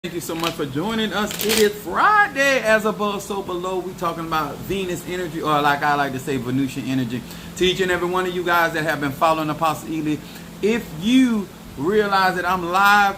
Thank you so much for joining us. It is Friday. As above, so below. We talking about Venus energy, or like I like to say, Venusian energy. To each and every one of you guys that have been following Apostle Ely, if you realize that I'm live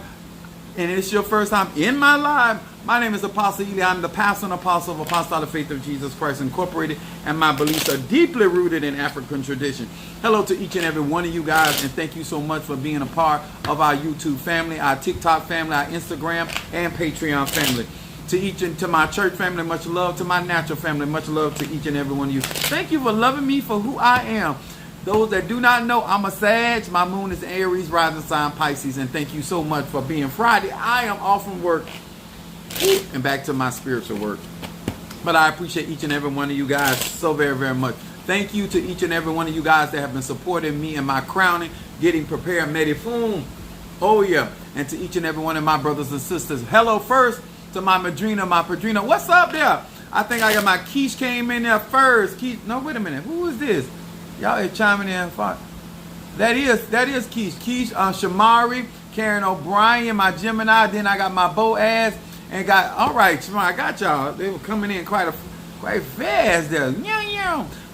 and it's your first time in my live, my name is Apostle Ely. I'm the pastor and apostle of Apostolic Faith of Jesus Christ Incorporated, and my beliefs are deeply rooted in African tradition. Hello to each and every one of you guys, and thank you so much for being a part of our YouTube family, our TikTok family, our Instagram and Patreon family. To each and to my church family, much love. To my natural family, much love to each and every one of you. Thank you for loving me for who I am. Those that do not know, I'm a Sag. My moon is Aries, rising sign Pisces, and thank you so much for being Friday. I am off from work and back to my spiritual work. But I appreciate each and every one of you guys so very, very much. Thank you to each and every one of you guys that have been supporting me in my crowning, getting prepared, Medifune. Oh yeah. And to each and every one of my brothers and sisters. Hello first to my Madrina, my Padrina. What's up there? I think I got my Keish came in there first. Keish, no, wait a minute. Who is this? Y'all is chiming in. That is Keish. Keish, Shamari, Karen O'Brien, my Gemini. Then I got my Boaz. And got, all right, I got y'all. They were coming in quite fast there.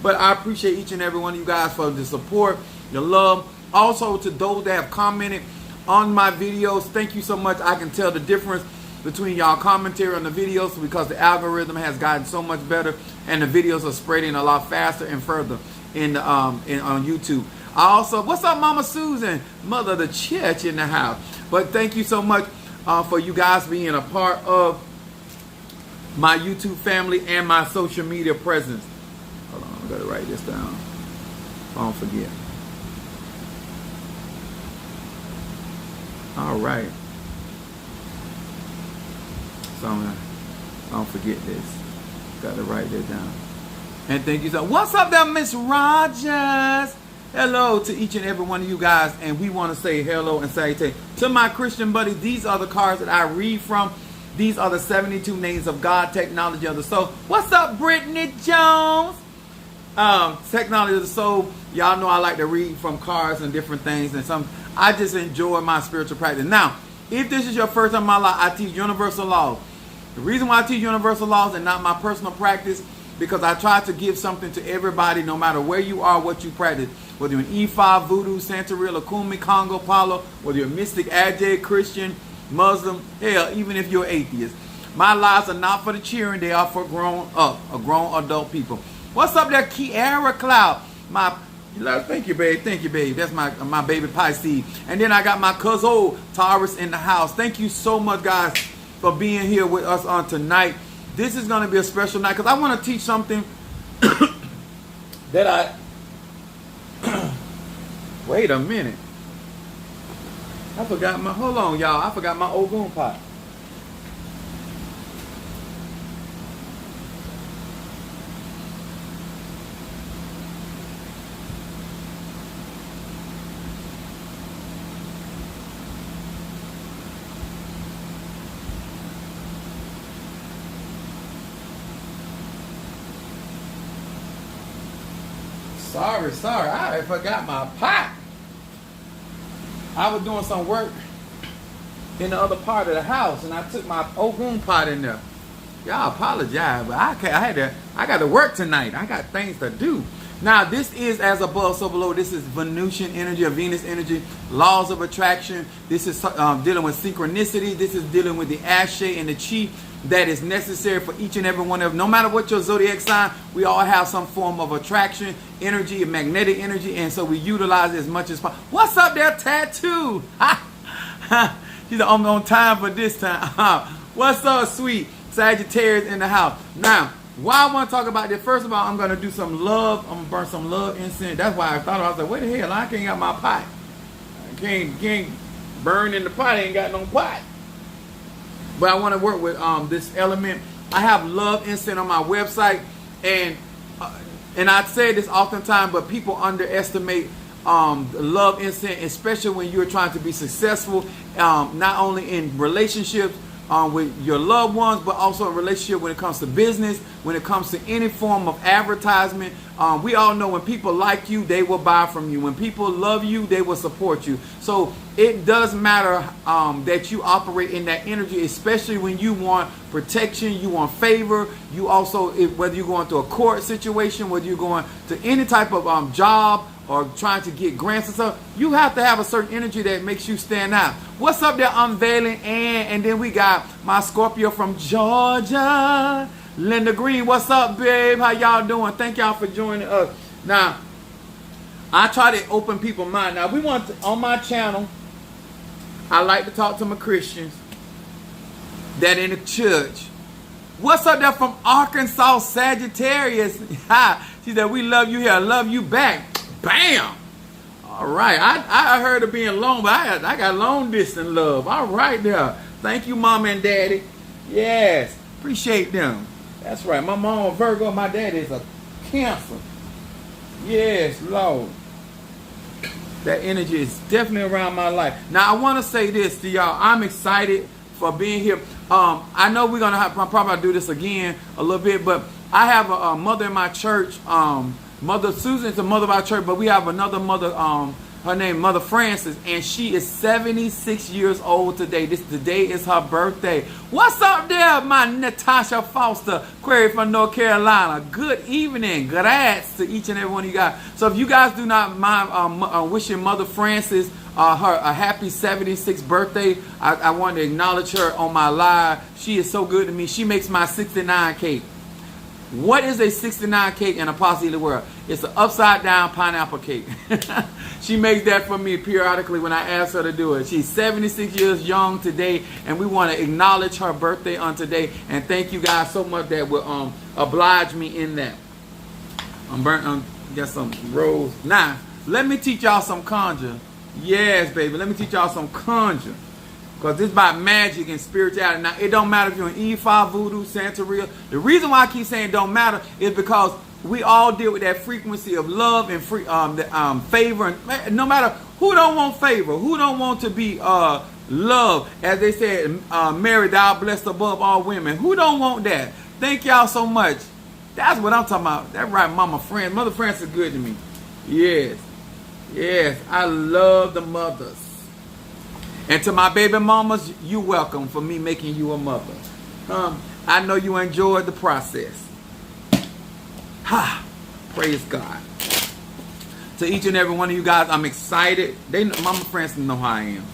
But I appreciate each and every one of you guys for the support, the love. Also to those that have commented on my videos, thank you so much. I can tell the difference between y'all commentary on the videos because the algorithm has gotten so much better and the videos are spreading a lot faster and further on YouTube. Also, what's up, Mama Susan, mother of the church in the house. But thank you so much for you guys being a part of my YouTube family and my social media presence. Hold on, I gotta write this down. I don't forget. All right. So I don't forget this. Gotta write this down. And thank you so much. What's up there, Miss Rogers? Hello to each and every one of you guys, and we want to say hello and salutation to my Christian buddies. These are the cards that I read from. These are the 72 names of God, technology of the soul. What's up, Brittany Jones? Technology of the soul. Y'all know I like to read from cards and different things, and I just enjoy my spiritual practice. Now, if this is your first time in my life, I teach universal laws. The reason why I teach universal laws and not my personal practice, because I try to give something to everybody, no matter where you are, what you practice. Whether you're an E5, Voodoo, Santeria, Lakumi, Congo, Palo, whether you're a mystic, Ajay, Christian, Muslim, hell, even if you're atheist. My lies are not for the cheering, they are for grown adult people. What's up there, Kiara Cloud? Thank you, babe. That's my baby Pisces. And then I got my cousin Taurus in the house. Thank you so much, guys, for being here with us on tonight. This is going to be a special night because I want to teach something that I... Wait a minute. I forgot my... Hold on, y'all. I forgot my Ogun pot. Sorry, I forgot my pot. I was doing some work in the other part of the house, and I took my Ogun pot in there. Y'all apologize, but I got to work tonight. I got things to do. Now, this is as above, so below. This is Venusian energy or Venus energy, laws of attraction. This is dealing with synchronicity. This is dealing with the ashe and the chi that is necessary for each and every one of them. No matter what your zodiac sign, we all have some form of attraction, energy, and magnetic energy, and so we utilize it as much as possible. What's up there, Tattoo? She's on time for this time. What's up, sweet Sagittarius in the house? Now, why I want to talk about this, first of all, I'm going to do some love. I'm going to burn some love incense. That's why I thought, I was like, wait the hell, I can't got my pot. I can't burn in the pot. I ain't got no pot. But I want to work with this element. I have love incense on my website, and I say this oftentimes, but people underestimate love incense, especially when you're trying to be successful, not only in relationships, with your loved ones, but also a relationship when it comes to business, when it comes to any form of advertisement. We all know when people like you, they will buy from you. When people love you, they will support you. So it does matter that you operate in that energy, especially when you want protection, you want favor. You also, whether you're going through a court situation, whether you're going to any type of job or trying to get grants and stuff, you have to have a certain energy that makes you stand out. What's up there, Unveiling? And then we got my Scorpio from Georgia, Linda Green. What's up, babe? How y'all doing? Thank y'all for joining us. Now, I try to open people's mind. Now, we want to, on my channel, I like to talk to my Christians that in the church. What's up there from Arkansas, Sagittarius? She said, we love you here. I love you back. Bam! All right. I heard of being long, but I got long distance love. All right there. Thank you, Mom and Daddy. Yes. Appreciate them. That's right. My mom a Virgo. My daddy is a Cancer. Yes, Lord. That energy is definitely around my life. Now, I want to say this to y'all. I'm excited for being here. I know we're going to have, I'm probably going to do this again a little bit, but I have a mother in my church. Mother Susan's a mother of our church, but we have another mother, her name Mother Francis, and she is 76 years old today. Today is her birthday. What's up there, my Natasha Foster, query from North Carolina? Good evening. Grats to each and every one of you guys. So if you guys do not mind wishing Mother Francis her a happy 76th birthday, I want to acknowledge her on my live. She is so good to me. She makes my 69 cake. What is a 69 cake in a Apostle Elite World? It's an upside down pineapple cake. She makes that for me periodically when I ask her to do it. She's 76 years young today, and we want to acknowledge her birthday on today. And thank you guys so much that will oblige me in that. I'm burnt. Got some rose. Now, let me teach y'all some conjure. Yes, baby. Let me teach y'all some conjure. Because this is about magic and spirituality. Now, it don't matter if you're an E5, Voodoo, Santeria. The reason why I keep saying it don't matter is because we all deal with that frequency of love and favor. And no matter who don't want favor, who don't want to be loved. As they said, Mary, thou blessed above all women. Who don't want that? Thank y'all so much. That's what I'm talking about. That's right, Mama Friend. Mother Francis is good to me. Yes. Yes. I love the mothers. And to my baby mamas, you welcome for me making you a mother. I know you enjoyed the process. Ha! Praise God. To each and every one of you guys, I'm excited. Mama Francis know how I am.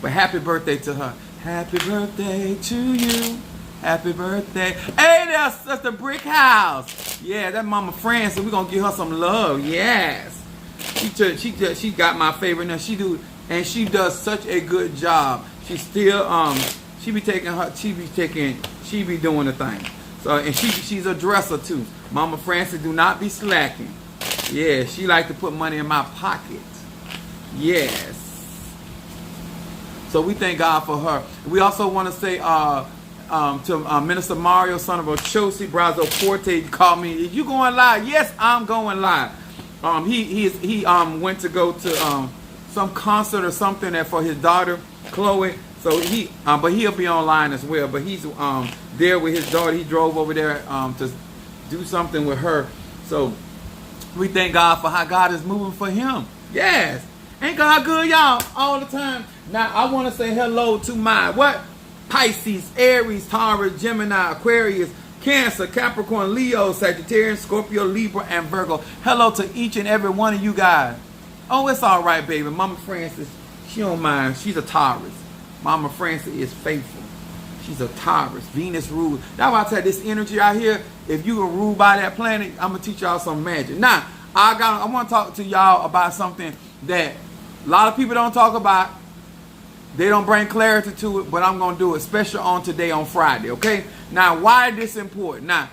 But happy birthday to her. Happy birthday to you. Happy birthday. Hey there, Sister Brick House. Yeah, that Mama Francis. We're going to give her some love. Yes. She got my favorite. Now she does such a good job. She still she be doing the thing. So and she's a dresser too. Mama Francis do not be slacking. Yeah, she like to put money in my pocket. Yes. So we thank God for her. We also want to say to Minister Mario, son of Ochosi, Brazo Forte, called me. Is you going live? Yes, I'm going live. He went to go to some concert or something that for his daughter Chloe. So but he'll be online as well. But he's there with his daughter. He drove over there to do something with her. So we thank God for how God is moving for him. Yes, ain't God good, y'all? All the time. Now I want to say hello to my Pisces, Aries, Taurus, Gemini, Aquarius, Cancer, Capricorn, Leo, Sagittarius, Scorpio, Libra, and Virgo. Hello to each and every one of you guys. Oh, it's all right, baby. Mama Francis, she don't mind. She's a Taurus. Mama Francis is faithful. She's a Taurus. Venus rules. That's why I tell you, this energy out here, if you are ruled by that planet, I'm going to teach y'all some magic. Now, I want to talk to y'all about something that a lot of people don't talk about. They don't bring clarity to it, but I'm going to do it, especially on today, on Friday, okay? Now, why is this important? Now,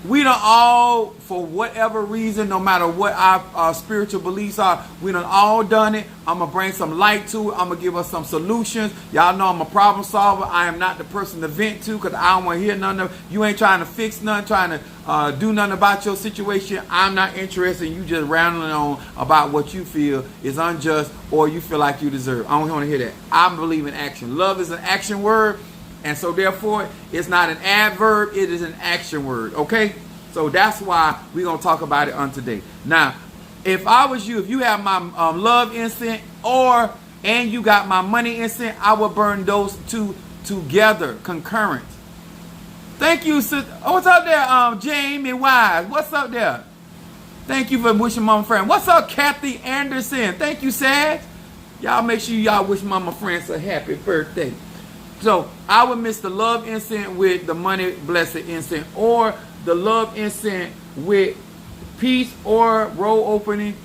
we done all, for whatever reason, no matter what our spiritual beliefs are, we done all done it. I'm going to bring some light to it. I'm going to give us some solutions. Y'all know I'm a problem solver. I am not the person to vent to because I don't want to hear none of you. Ain't trying to fix nothing, trying to do nothing about your situation. I'm not interested in you just rambling on about what you feel is unjust or you feel like you deserve. I don't want to hear that. I believe in action. Love is an action word. And so therefore, it's not an adverb, it is an action word, okay? So that's why we're going to talk about it on today. Now, if I was you, if you have my love incense and you got my money incense, I would burn those two together, concurrent. Thank you, sister. Oh, what's up there, Jamie Wise? What's up there? Thank you for wishing Mama Fran. What's up, Kathy Anderson? Thank you, Sag. Y'all make sure y'all wish Mama France a happy birthday. So I would mix the love incense with the money blessed incense, or the love incense with peace or roll opening.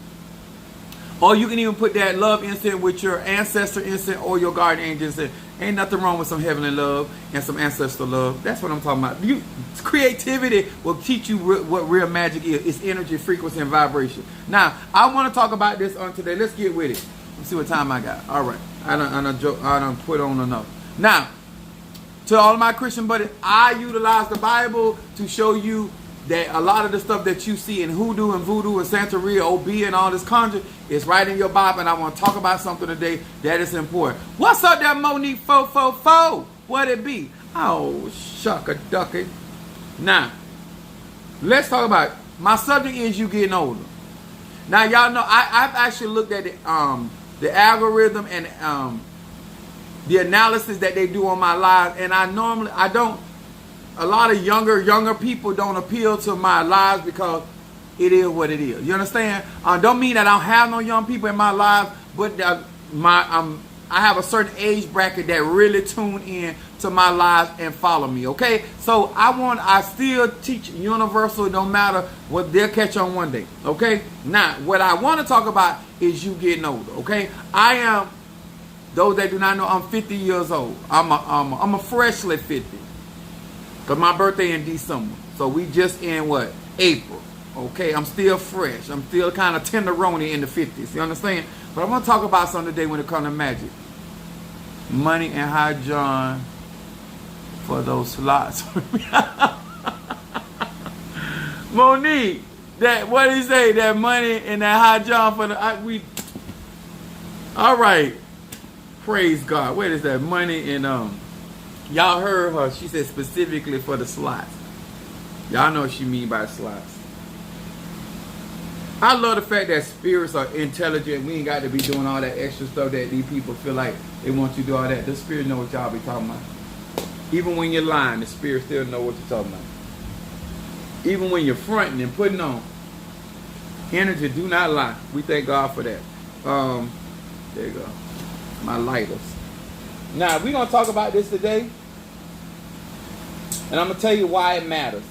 Or you can even put that love incense with your ancestor incense or your guardian angel incense. Ain't nothing wrong with some heavenly love and some ancestral love. That's what I'm talking about. Creativity will teach you what real magic is. It's energy, frequency, and vibration. Now, I want to talk about this on today. Let's get with it. Let's see what time I got. All right. I done put on enough. Now, to all of my Christian buddies, I utilize the Bible to show you that a lot of the stuff that you see in hoodoo and voodoo and Santeria, OB, and all this conjure is right in your Bible. And I want to talk about something today that is important. What's up there, Monique 444? What it be? Oh, shucka ducky. Now, let's talk about it. My subject is you getting older. Now, y'all know I've actually looked at the algorithm and the analysis that they do on my lives, and I don't. A lot of younger people don't appeal to my lives because it is what it is. You understand? Don't mean that I don't have no young people in my life, but I have a certain age bracket that really tune in to my lives and follow me. Okay, so I still teach universal, no matter what, they'll catch on one day. Okay, now what I want to talk about is you getting older. Okay, I am. Those that do not know, I'm 50 years old. I'm a freshly 50. Because my birthday in December. So we just in what? April. Okay, I'm still fresh. I'm still kind of tenderoni in the 50s. You understand? But I'm going to talk about something today when it comes to magic. Money and High John for those slots. Monique, what did he say? That money and that High John for the... All right. Praise God. Where is that money and... Y'all heard her. She said specifically for the slots. Y'all know what she mean by slots. I love the fact that spirits are intelligent. We ain't got to be doing all that extra stuff that these people feel like they want you to do all that. The spirit know what y'all be talking about. Even when you're lying, the spirit still know what you're talking about. Even when you're fronting and putting on. Energy do not lie. We thank God for that. There you go. My lighters. Now, we're going to talk about this today. And I'm going to tell you why it matters.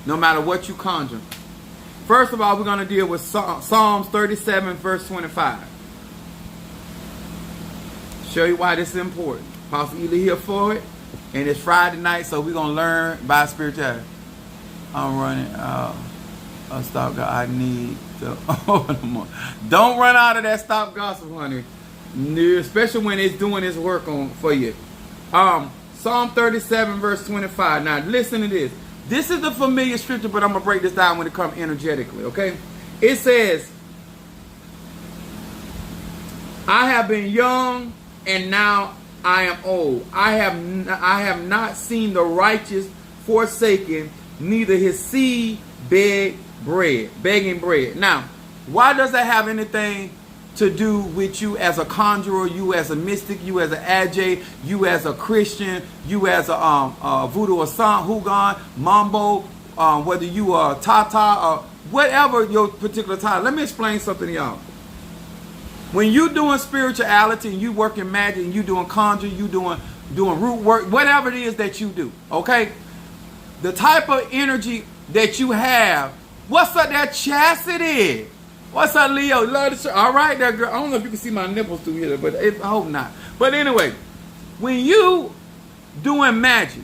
No matter what you conjure. First of all, we're going to deal with Psalms 37, verse 25. Show you why this is important. Apostle Ely here for it. And it's Friday night, so we're going to learn by spirituality. I'm running stop. I need to... Don't run out of that stop gossip, honey. Especially when it's doing its work for you. Psalm 37 verse 25. Now listen to this. This is the familiar scripture, but I'm going to break this down when it comes energetically, okay? It says, I have been young and now I am old. I have not seen the righteous forsaken, neither his seed begging bread. Now, why does that have anything to do with you as a conjurer, you as a mystic, you as an Ajay, you as a Christian, you as a voodoo or Hugan, Mambo, whether you are Tata or whatever your particular title. Let me explain something to y'all. When you doing spirituality and you working magic and you doing conjure, you doing root work, whatever it is that you do, okay? The type of energy that you have, what's up that chastity? What's up, Leo? Love the shirt. All right, there, girl. I don't know if you can see my nipples through here, but I hope not. But anyway, when you doing magic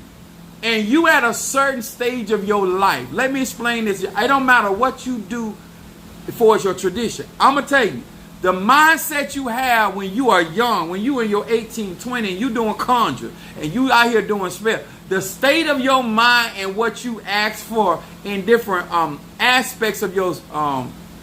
and you at a certain stage of your life, let me explain this. It don't matter what you do for your tradition. I'm going to tell you, the mindset you have when you are young, when you in your 18, 20, and you doing conjure, and you out here doing spell, the state of your mind and what you ask for in different aspects of your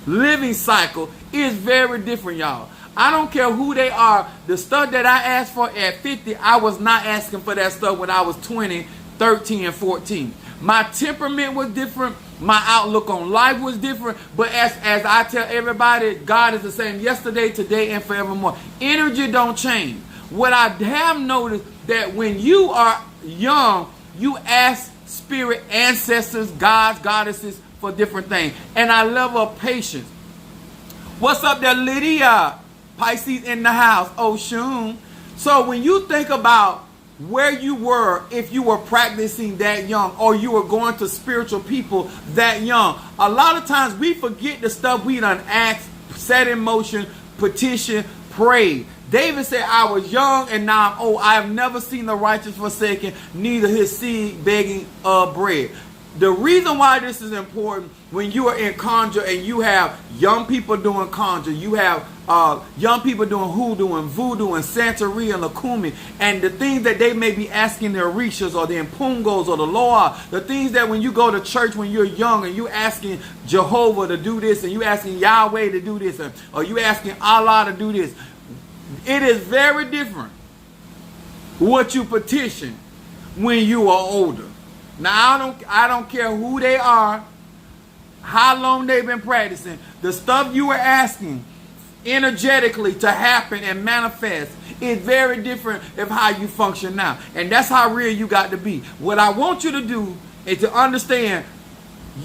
living cycle is very different, y'all. I don't care who they are. The stuff that I asked for at 50, I was not asking for that stuff when I was 20, 13, and 14. My temperament was different. My outlook on life was different. But as I tell everybody, God is the same yesterday, today, and forevermore. Energy don't change. What I have noticed that when you are young, you ask spirit, ancestors, gods, goddesses for different things. And I love her patience. What's up there, Lydia? Pisces in the house. Oshun. So when you think about where you were, if you were practicing that young, or you were going to spiritual people that young, a lot of times we forget the stuff we done asked, set in motion, petition, prayed. David said, I was young and now I'm old. I have never seen the righteous forsaken, neither his seed begging of bread. The reason why this is important, when you are in conjure and you have young people doing conjure, you have young people doing hoodoo and voodoo and Santeria and Lakumi, and the things that they may be asking the Orishas or the Impungos or the Loa, the things that when you go to church when you're young and you asking Jehovah to do this and you asking Yahweh to do this, or you asking Allah to do this, it is very different what you petition when you are older. Now, I don't care who they are, how long they've been practicing. The stuff you were asking energetically to happen and manifest is very different of how you function now. And that's how real you got to be. What I want you to do is to understand,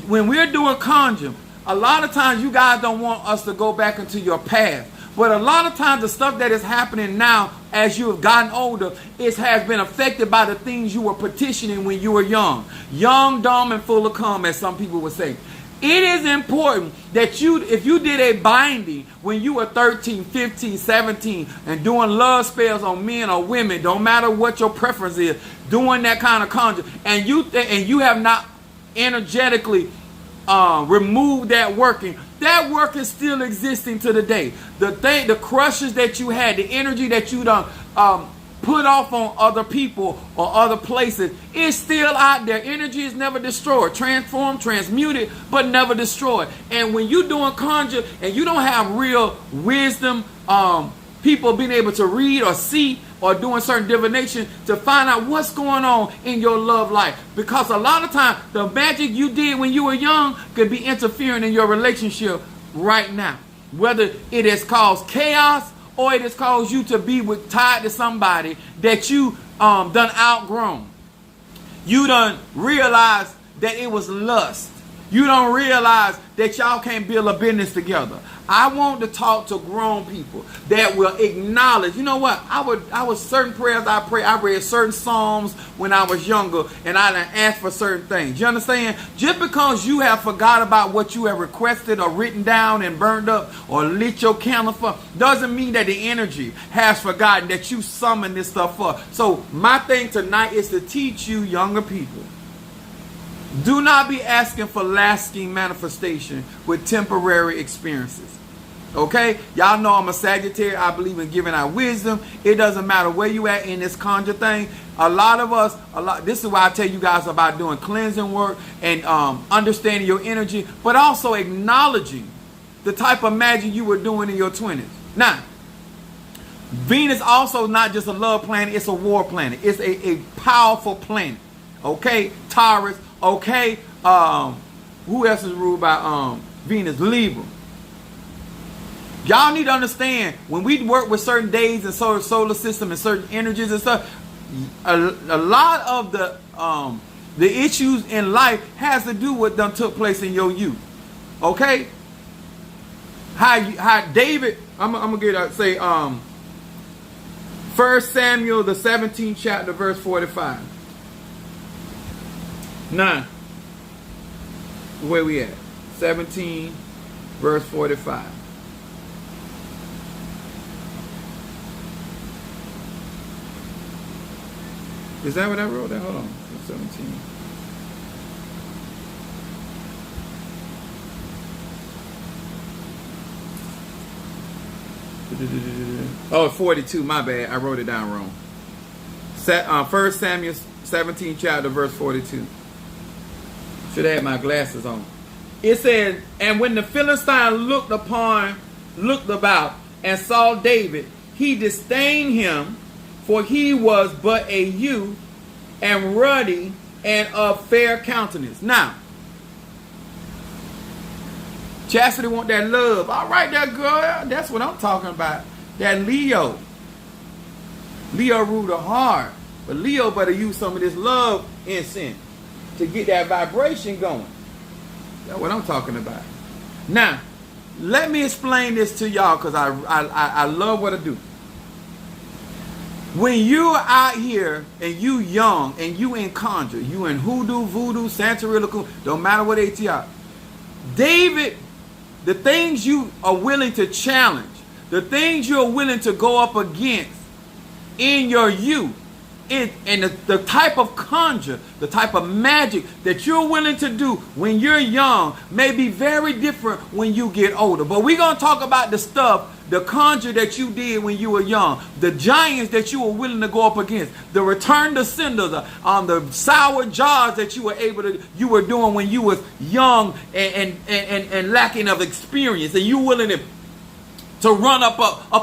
when we're doing conjure, a lot of times you guys don't want us to go back into your past. But a lot of times the stuff that is happening now as you have gotten older, it has been affected by the things you were petitioning when you were young. Young, dumb, and full of cum, as some people would say. It is important that if you did a binding when you were 13, 15, 17, and doing love spells on men or women, don't matter what your preference is, doing that kind of conjure, and you have not energetically removed that working, that work is still existing to the day. The crushes that you had, the energy that you done put off on other people or other places, is still out there. Energy is never destroyed. Transformed, transmuted, but never destroyed. And when you're doing conjure and you don't have real wisdom, people being able to read or see or doing certain divination to find out what's going on in your love life. Because a lot of times, the magic you did when you were young could be interfering in your relationship right now. Whether it has caused chaos or it has caused you to be tied to somebody that you done outgrown. You done realize that it was lust. You don't realize that y'all can't build a business together. I want to talk to grown people that will acknowledge, you know what, I was certain prayers I pray. I read certain psalms when I was younger, and I done asked for certain things. You understand? Just because you have forgot about what you have requested or written down and burned up or lit your candle for, doesn't mean that the energy has forgotten that you summoned this stuff up. So my thing tonight is to teach you younger people. Do not be asking for lasting manifestation with temporary experiences. Okay? Y'all know I'm a Sagittarius. I believe in giving out wisdom. It doesn't matter where you at in this conjure thing. A lot of us, this is why I tell you guys about doing cleansing work and understanding your energy, but also acknowledging the type of magic you were doing in your 20s. Now, Venus also not just a love planet, it's a war planet. It's a powerful planet. Okay? Taurus. Okay, who else is ruled by Venus? Libra. Y'all need to understand, when we work with certain days and solar system and certain energies and stuff, a lot of the issues in life has to do with what took place in your youth. Okay? How David, I'm gonna get out, say 1 Samuel the 17th chapter verse 45. 9. Where we at? 17 verse 45. Is that what I wrote? Hold on. 17. Oh, 42. My bad. I wrote it down wrong. 1 Samuel 17 chapter verse 42. Should have had my glasses on. It said, and when the Philistine looked about, and saw David, he disdained him, for he was but a youth, and ruddy, and of fair countenance. Now, Chastity want that love. All right, that girl, that's what I'm talking about. That Leo. Leo ruled the heart. But Leo better use some of this love incense to get that vibration going. That's what I'm talking about. Now, let me explain this to y'all, because I love what I do. When you're out here and you young and you in conjure, you in hoodoo, voodoo, Santeria, don't matter what they are. David, the things you are willing to challenge, the things you're willing to go up against in your youth, and the type of conjure, the type of magic that you're willing to do when you're young may be very different when you get older. But we're going to talk about the stuff, the conjure that you did when you were young, the giants that you were willing to go up against, the return to senders, on the sour jars that you were doing when you was young and lacking of experience, and you willing to run up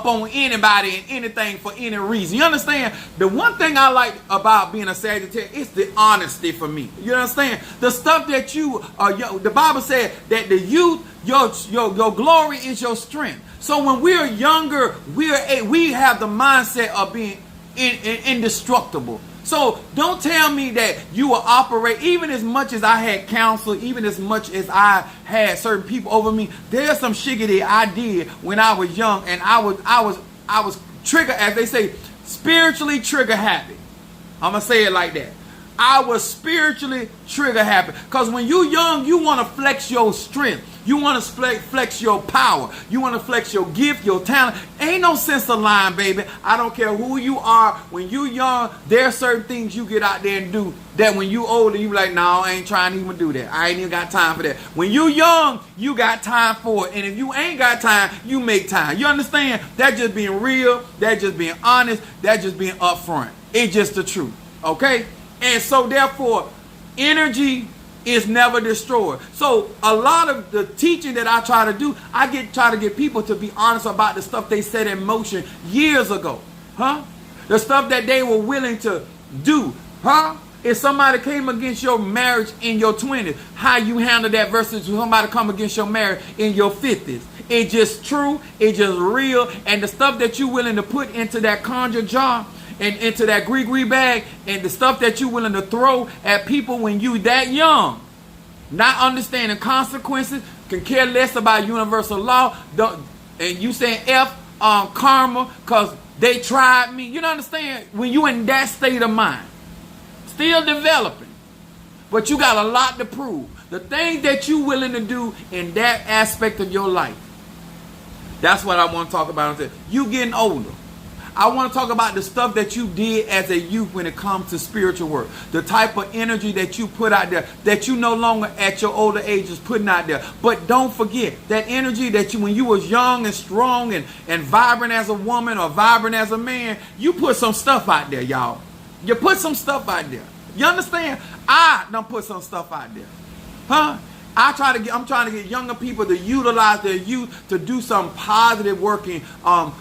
on anybody and anything for any reason. You understand? The one thing I like about being a Sagittarius is the honesty for me. You understand? The stuff that the Bible said that the youth, your glory is your strength. So when we're younger, we have the mindset of being indestructible. So don't tell me that you will operate, even as much as I had counsel, even as much as I had certain people over me. There's some shiggity I did when I was young, and I was trigger, as they say, spiritually trigger happy. I'm gonna say it like that. I was spiritually trigger happy, because when you're young, you want to flex your strength. You want to flex your power. You want to flex your gift, your talent. Ain't no sense of lying, baby. I don't care who you are. When you young, there are certain things you get out there and do that when you older, you be like, no, I ain't trying to even do that. I ain't even got time for that. When you young, you got time for it. And if you ain't got time, you make time. You understand? That just being real. That just being honest. That just being upfront. It's just the truth. Okay? And so therefore, energy is never destroyed. So a lot of the teaching that I try to do, try to get people to be honest about the stuff they set in motion years ago. The stuff that they were willing to do. If somebody came against your marriage in your 20s, how you handle that versus somebody come against your marriage in your 50s. It's just true. It's just real. And the stuff that you're willing to put into that conjure jar and into that gree bag, and the stuff that you're willing to throw at people when you that young, not understanding consequences, can care less about universal law, and you saying karma because they tried me. You don't understand? When you in that state of mind, still developing, but you got a lot to prove. The things that you willing to do in that aspect of your life, that's what I want to talk about. You getting older. I want to talk about the stuff that you did as a youth when it comes to spiritual work. The type of energy that you put out there that you no longer at your older age is putting out there. But don't forget that energy that you, when you was young and strong and vibrant as a woman or vibrant as a man, you put some stuff out there, y'all. You put some stuff out there. You understand? I done put some stuff out there. I'm trying to get younger people to utilize their youth to do some positive working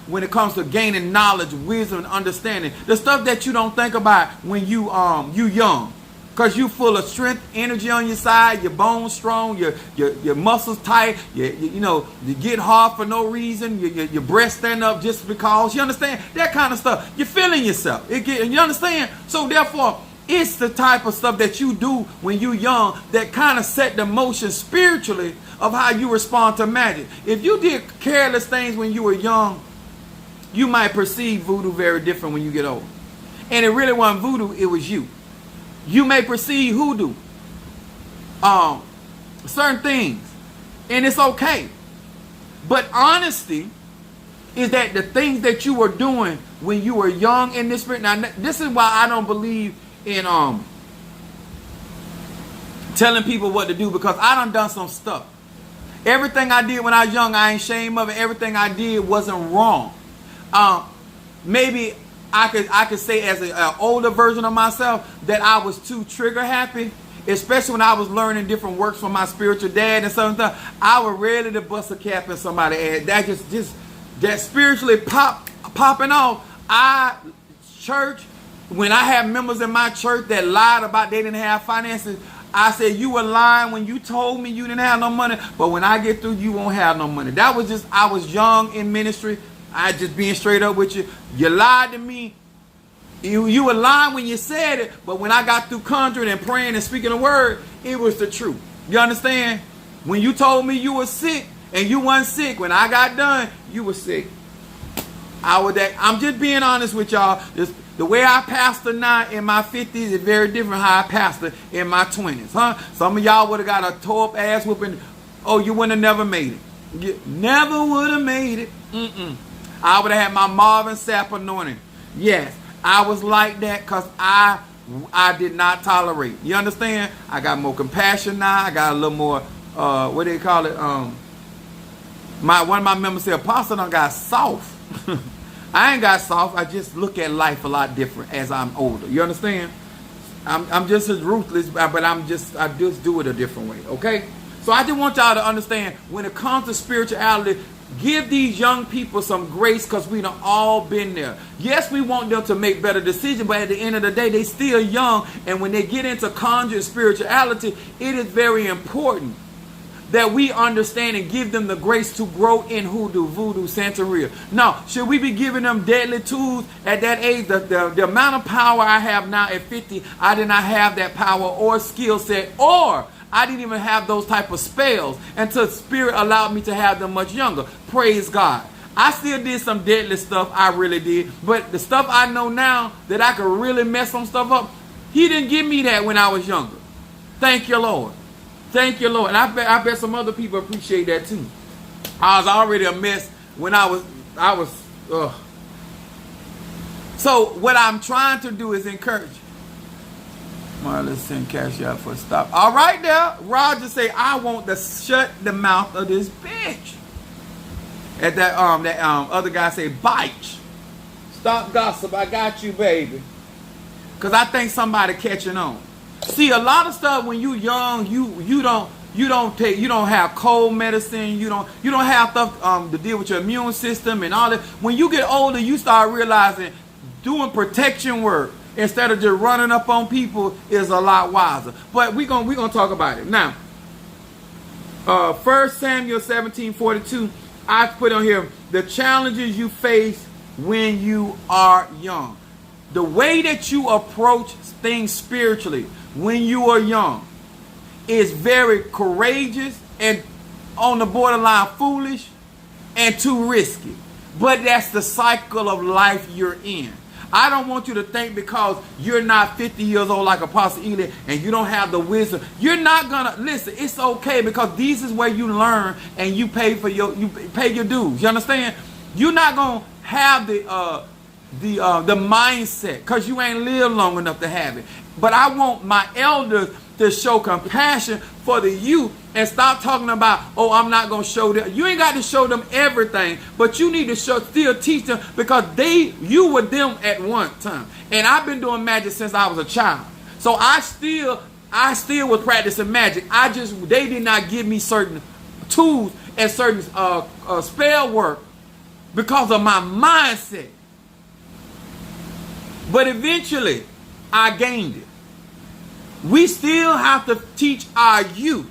when it comes to gaining knowledge, wisdom, and understanding. The stuff that you don't think about when you young. Because you full of strength, energy on your side, your bones strong, your muscles tight, you get hard for no reason, your breast stand up just because. You understand? That kind of stuff. You're feeling yourself. You understand? So therefore, it's the type of stuff that you do when you're young that kind of set the motion spiritually of how you respond to magic. If you did careless things when you were young, you might perceive voodoo very different when you get old. And it really wasn't voodoo, it was you. You may perceive hoodoo, certain things, and it's okay. But honesty is that the things that you were doing when you were young in this spirit. Now, this is why I don't believe in telling people what to do, because I done some stuff. Everything I did when I was young, I ain't ashamed of it. Everything I did wasn't wrong. Maybe I could say as an older version of myself that I was too trigger happy, especially when I was learning different works from my spiritual dad and something. I was ready to bust a cap in somebody's ass. That just that spiritually popping off. Church, when I have members in my church that lied about they didn't have finances, I said, you were lying when you told me you didn't have no money, but when I get through, you won't have no money. That was just, I was young in ministry. I just being straight up with you. You lied to me. You were lying when you said it, but when I got through conjuring and praying and speaking the word, it was the truth. You understand? When you told me you were sick and you weren't sick, when I got done, you were sick. I'm just being honest with y'all. The way I pastor now in my 50s is very different how I pastor in my 20s. Huh? Some of y'all would have got a tore up ass whooping. Oh, you wouldn't have never made it. You never would have made it. I would have had my Marvin Sapp anointing. Yes, I was like that because I did not tolerate. You understand? I got more compassion now. I got a little more, what do they call it? One of my members said, Apostle done got soft. I ain't got soft. I just look at life a lot different as I'm older. You understand? I'm just as ruthless, but I just do it a different way. Okay? So I just want y'all to understand, when it comes to spirituality, give these young people some grace, because we done all been there. Yes, we want them to make better decisions, but at the end of the day, they still young. And when they get into conjuring spirituality, it is very important that we understand and give them the grace to grow in hoodoo, voodoo, Santeria. Now, should we be giving them deadly tools at that age? The amount of power I have now at 50, I did not have that power or skill set, or I didn't even have those type of spells until Spirit allowed me to have them much younger. Praise God. I still did some deadly stuff, I really did. But the stuff I know now that I could really mess some stuff up, He didn't give me that when I was younger. Thank you, Lord. Thank you, Lord. And I bet some other people appreciate that too. I was already a mess when I was. So what I'm trying to do is encourage. Let's send cash out for a stop. All right now, Roger say, I want to shut the mouth of this bitch. At that other guy say, bite. Stop gossip. I got you, baby. Because I think somebody catching on. See, a lot of stuff when you young, you don't have cold medicine, you don't have stuff to deal with your immune system and all that. When you get older, you start realizing doing protection work instead of just running up on people is a lot wiser. But we're gonna talk about it now. 1 Samuel 17:42, I put on here the challenges you face when you are young. The way that you approach things spiritually when you are young is very courageous and on the borderline foolish and too risky. But that's the cycle of life you're in. I don't want you to think because you're not 50 years old like Apostle Ely and you don't have the wisdom, you're not gonna listen. It's okay, because this is where you learn and you pay your dues. You understand? You're not gonna have the mindset because you ain't lived long enough to have it. But I want my elders to show compassion for the youth and stop talking about, oh, I'm not going to show them. You ain't got to show them everything, but you need to still teach them, because you were them at one time. And I've been doing magic since I was a child. So I still was practicing magic. They did not give me certain tools and certain spell work because of my mindset. But eventually, I gained it. We still have to teach our youth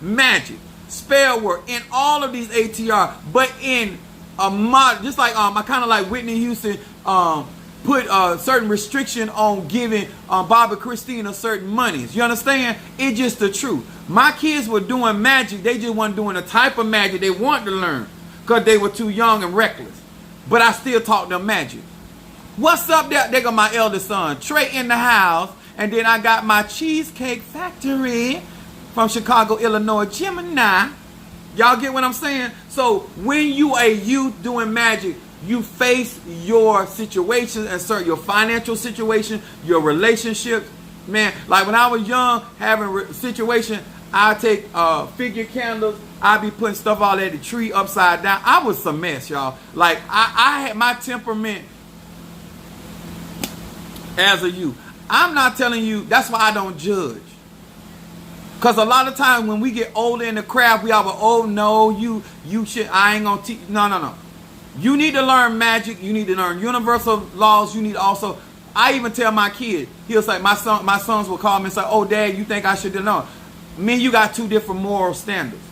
magic, spell work, in all of these ATR, but in a mod, just like I kind of like Whitney Houston put a certain restriction on giving Bobby Christina certain monies. You understand? It's just the truth. My kids were doing magic. They just weren't doing the type of magic they wanted to learn because they were too young and reckless. But I still taught them magic. What's up there? They got my eldest son, Trey, in the house. And then I got my Cheesecake Factory from Chicago, Illinois, Gemini. Y'all get what I'm saying? So when you a youth doing magic, you face your situations and your financial situation, your relationships. Man, like when I was young, having a situation, I take figure candles. I be putting stuff all at the tree upside down. I was a mess, y'all. Like I had my temperament as a youth. I'm not telling you, that's why I don't judge. Because a lot of times when we get older in the craft, we are, oh no, you should, I ain't going to teach. No. You need to learn magic. You need to learn universal laws. You need also, I even tell my kid, he'll say, my sons will call me and say, oh, Dad, you think I should know? Me and you got two different moral standards.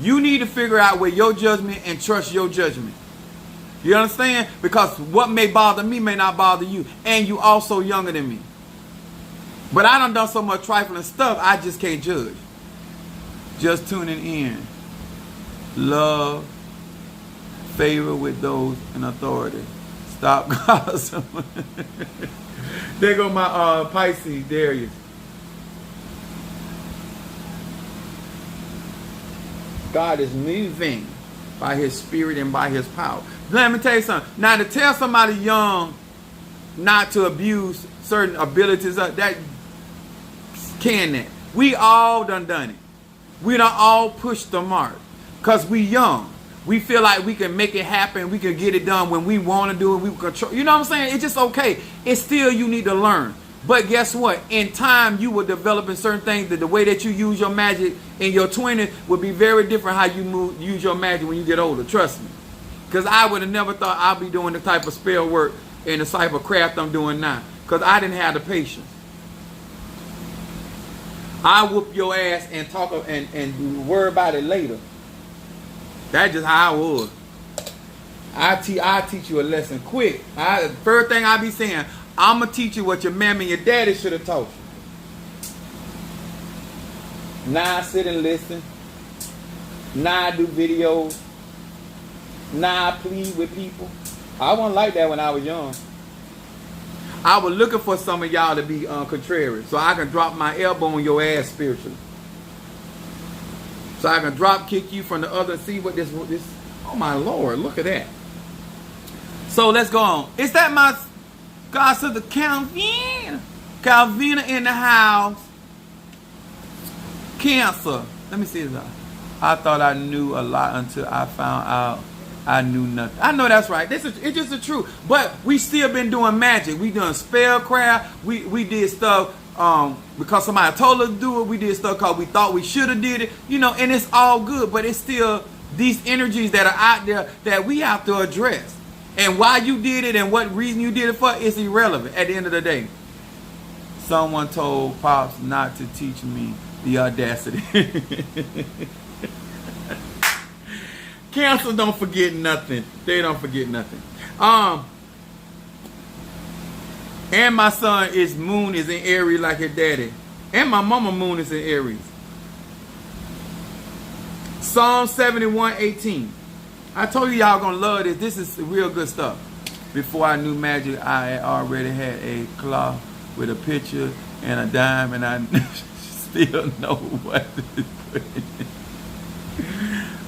You need to figure out where your judgment and trust your judgment. You understand? Because what may bother me may not bother you. And you also younger than me. But I done so much trifling stuff, I just can't judge. Just tuning in. Love, favor with those in authority. Stop gossip. There go my Pisces, Darius. God is moving by his spirit and by his power. Let me tell you something. Now, to tell somebody young not to abuse certain abilities, that we all done it. We done all pushed the mark. Because we young. We feel like we can make it happen. We can get it done when we want to do it. We control. You know what I'm saying? It's just okay. It's still you need to learn. But guess what? In time, you will develop in certain things that the way that you use your magic in your 20s will be very different how you use your magic when you get older. Trust me. Because I would have never thought I'd be doing the type of spell work and the type of craft I'm doing now. Because I didn't have the patience. I whoop your ass and talk and worry about it later. That's just how I was. I teach you a lesson quick. First thing I be saying, I'm going to teach you what your mammy and your daddy should have taught you. Now I sit and listen. Now I do videos. Now I plead with people. I wasn't like that when I was young. I was looking for some of y'all to be contrary, so I can drop my elbow on your ass spiritually. So I can drop kick you from the other and see what this. Oh my Lord, look at that. So let's go on. Is that my God said the Calvina? Calvina in the house. Cancer. Let me see this. I thought I knew a lot until I found out I knew nothing. I know that's right. It's just the truth. But we still been doing magic. We doing spellcraft. We did stuff because somebody told us to do it. We did stuff because we thought we should have did it. You know, and it's all good. But it's still these energies that are out there that we have to address. And why you did it and what reason you did it for is irrelevant at the end of the day. Someone told Pops not to teach me the audacity. Cancer don't forget nothing. They don't forget nothing. And my son moon is in Aries like his daddy. And my mama moon is in Aries. Psalm 71:18. I told you y'all gonna love this. This is real good stuff. Before I knew magic, I already had a cloth with a picture and a dime, and I still know what to put in it.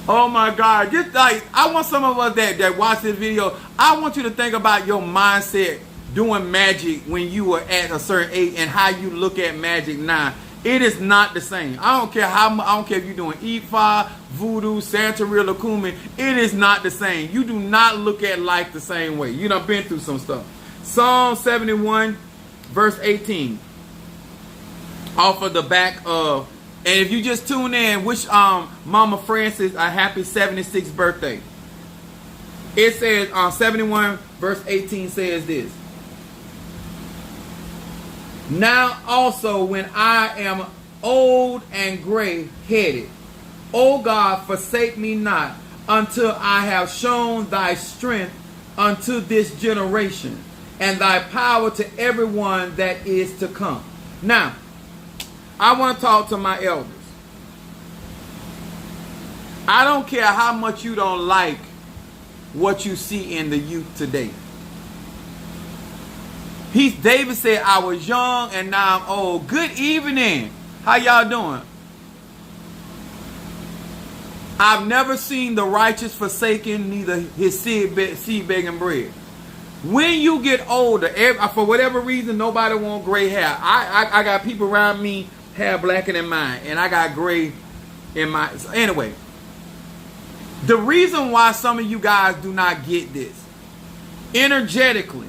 Oh my God. Just like, I want some of us that watch this video, I want you to think about your mindset doing magic when you were at a certain age and how you look at magic now. It is not the same. I don't care if you're doing Ifa, Voodoo, Santeria, Lakumi. It is not the same. You do not look at life the same way. You done been through some stuff. Psalm 71, verse 18. Off of the back of, and if you just tune in, wish Mama Francis a happy 76th birthday. It says, 71 verse 18 says this. Now also when I am old and gray-headed, O God, forsake me not until I have shown thy strength unto this generation and thy power to everyone that is to come. Now, I want to talk to my elders. I don't care how much you don't like what you see in the youth today. David said, I was young and now I'm old. Good evening. How y'all doing? I've never seen the righteous forsaken, neither his seed begging bread. When you get older, for whatever reason, nobody want gray hair. I got people around me hair blacker than mine, and I got gray in my. So anyway, the reason why some of you guys do not get this, energetically,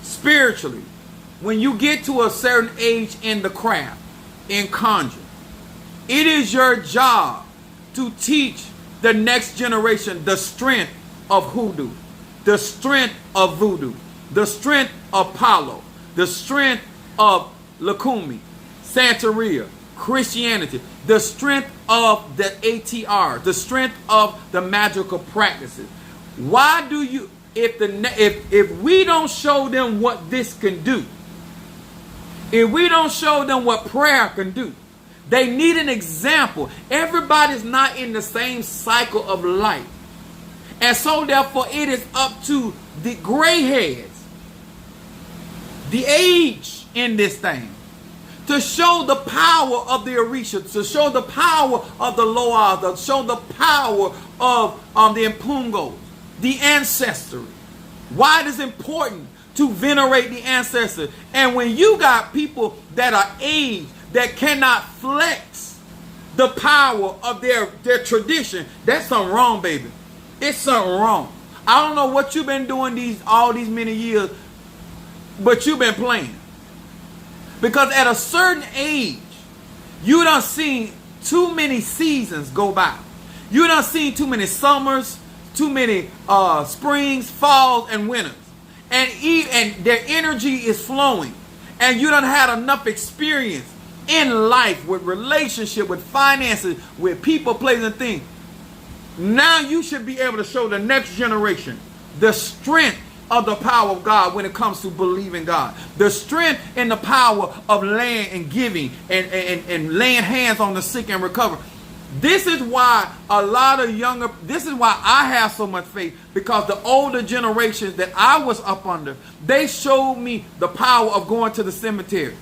spiritually, when you get to a certain age in the craft, in conjure, it is your job to teach the next generation the strength of hoodoo. the strength of voodoo, the strength of Palo, the strength of Lukumi, Santeria, Christianity, the strength of the ATR, the strength of the magical practices. Why do you, if we don't show them what this can do, if we don't show them what prayer can do, they need an example. Everybody's not in the same cycle of life. And so therefore it is up to the gray heads, the age in this thing, to show the power of the Orisha, to show the power of the Loa, to show the power of the Impungos, the ancestry. Why it is important to venerate the ancestors. And when you got people that are aged, that cannot flex the power of their tradition, that's something wrong, baby. It's something wrong. I don't know what you've been doing all these many years, but you've been playing. Because at a certain age, you done seen too many seasons go by. You done seen too many summers, too many springs, falls, and winters. And their energy is flowing. And you done had enough experience in life, with relationship, with finances, with people, places, and things. Now you should be able to show the next generation the strength of the power of God when it comes to believing God. The strength and the power of laying and giving and laying hands on the sick and recover. This is why this is why I have so much faith, because the older generations that I was up under, they showed me the power of going to the cemetery,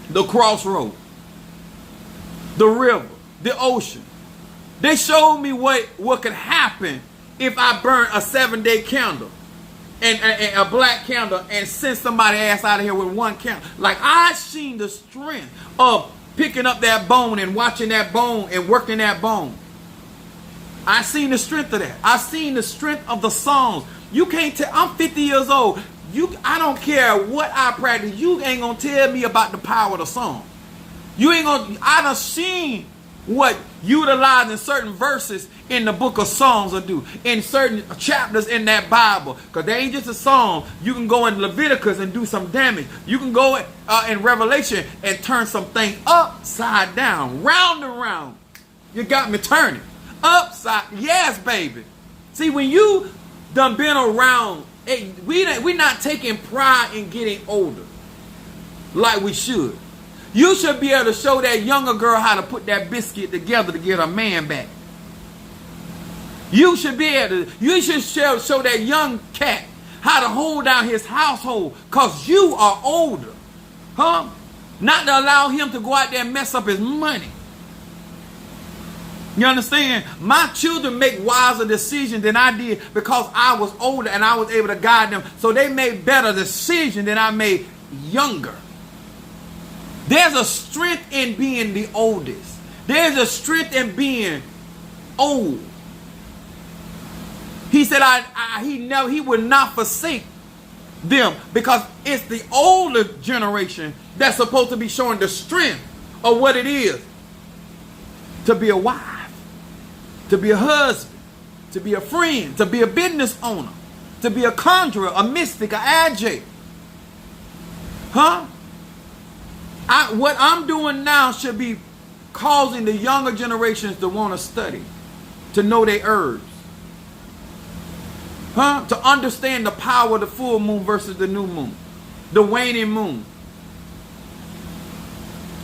the crossroad, the river, the ocean. They showed me what could happen if I burn a 7-day candle and a black candle and send somebody's ass out of here with one candle. Like, I seen the strength of picking up that bone and watching that bone and working that bone. I seen the strength of that. I seen the strength of the songs. You can't tell. I'm 50 years old. I don't care what I practice. You ain't gonna tell me about the power of the song. You ain't gonna. I done seen what utilizing certain verses in the book of Psalms will do, in certain chapters in that Bible, because they ain't just a song. You can go in Leviticus and do some damage. You can go in Revelation and turn some things upside down, round and round. You got me turning upside. Yes, baby. See, when you done been around, we not taking pride in getting older like we should. You should be able to show that younger girl how to put that biscuit together to get her man back. You should be able to, you should show that young cat how to hold down his household, because you are older. Huh? Not to allow him to go out there and mess up his money. You understand? My children make wiser decisions than I did because I was older and I was able to guide them. So they made better decisions than I made younger. There's a strength in being the oldest. There's a strength in being old. He said he would not forsake them, because it's the older generation that's supposed to be showing the strength of what it is to be a wife, to be a husband, to be a friend, to be a business owner, to be a conjurer, a mystic, an agent. Huh? What I'm doing now should be causing the younger generations to want to study, to know their herbs. Huh? To understand the power of the full moon versus the new moon, the waning moon.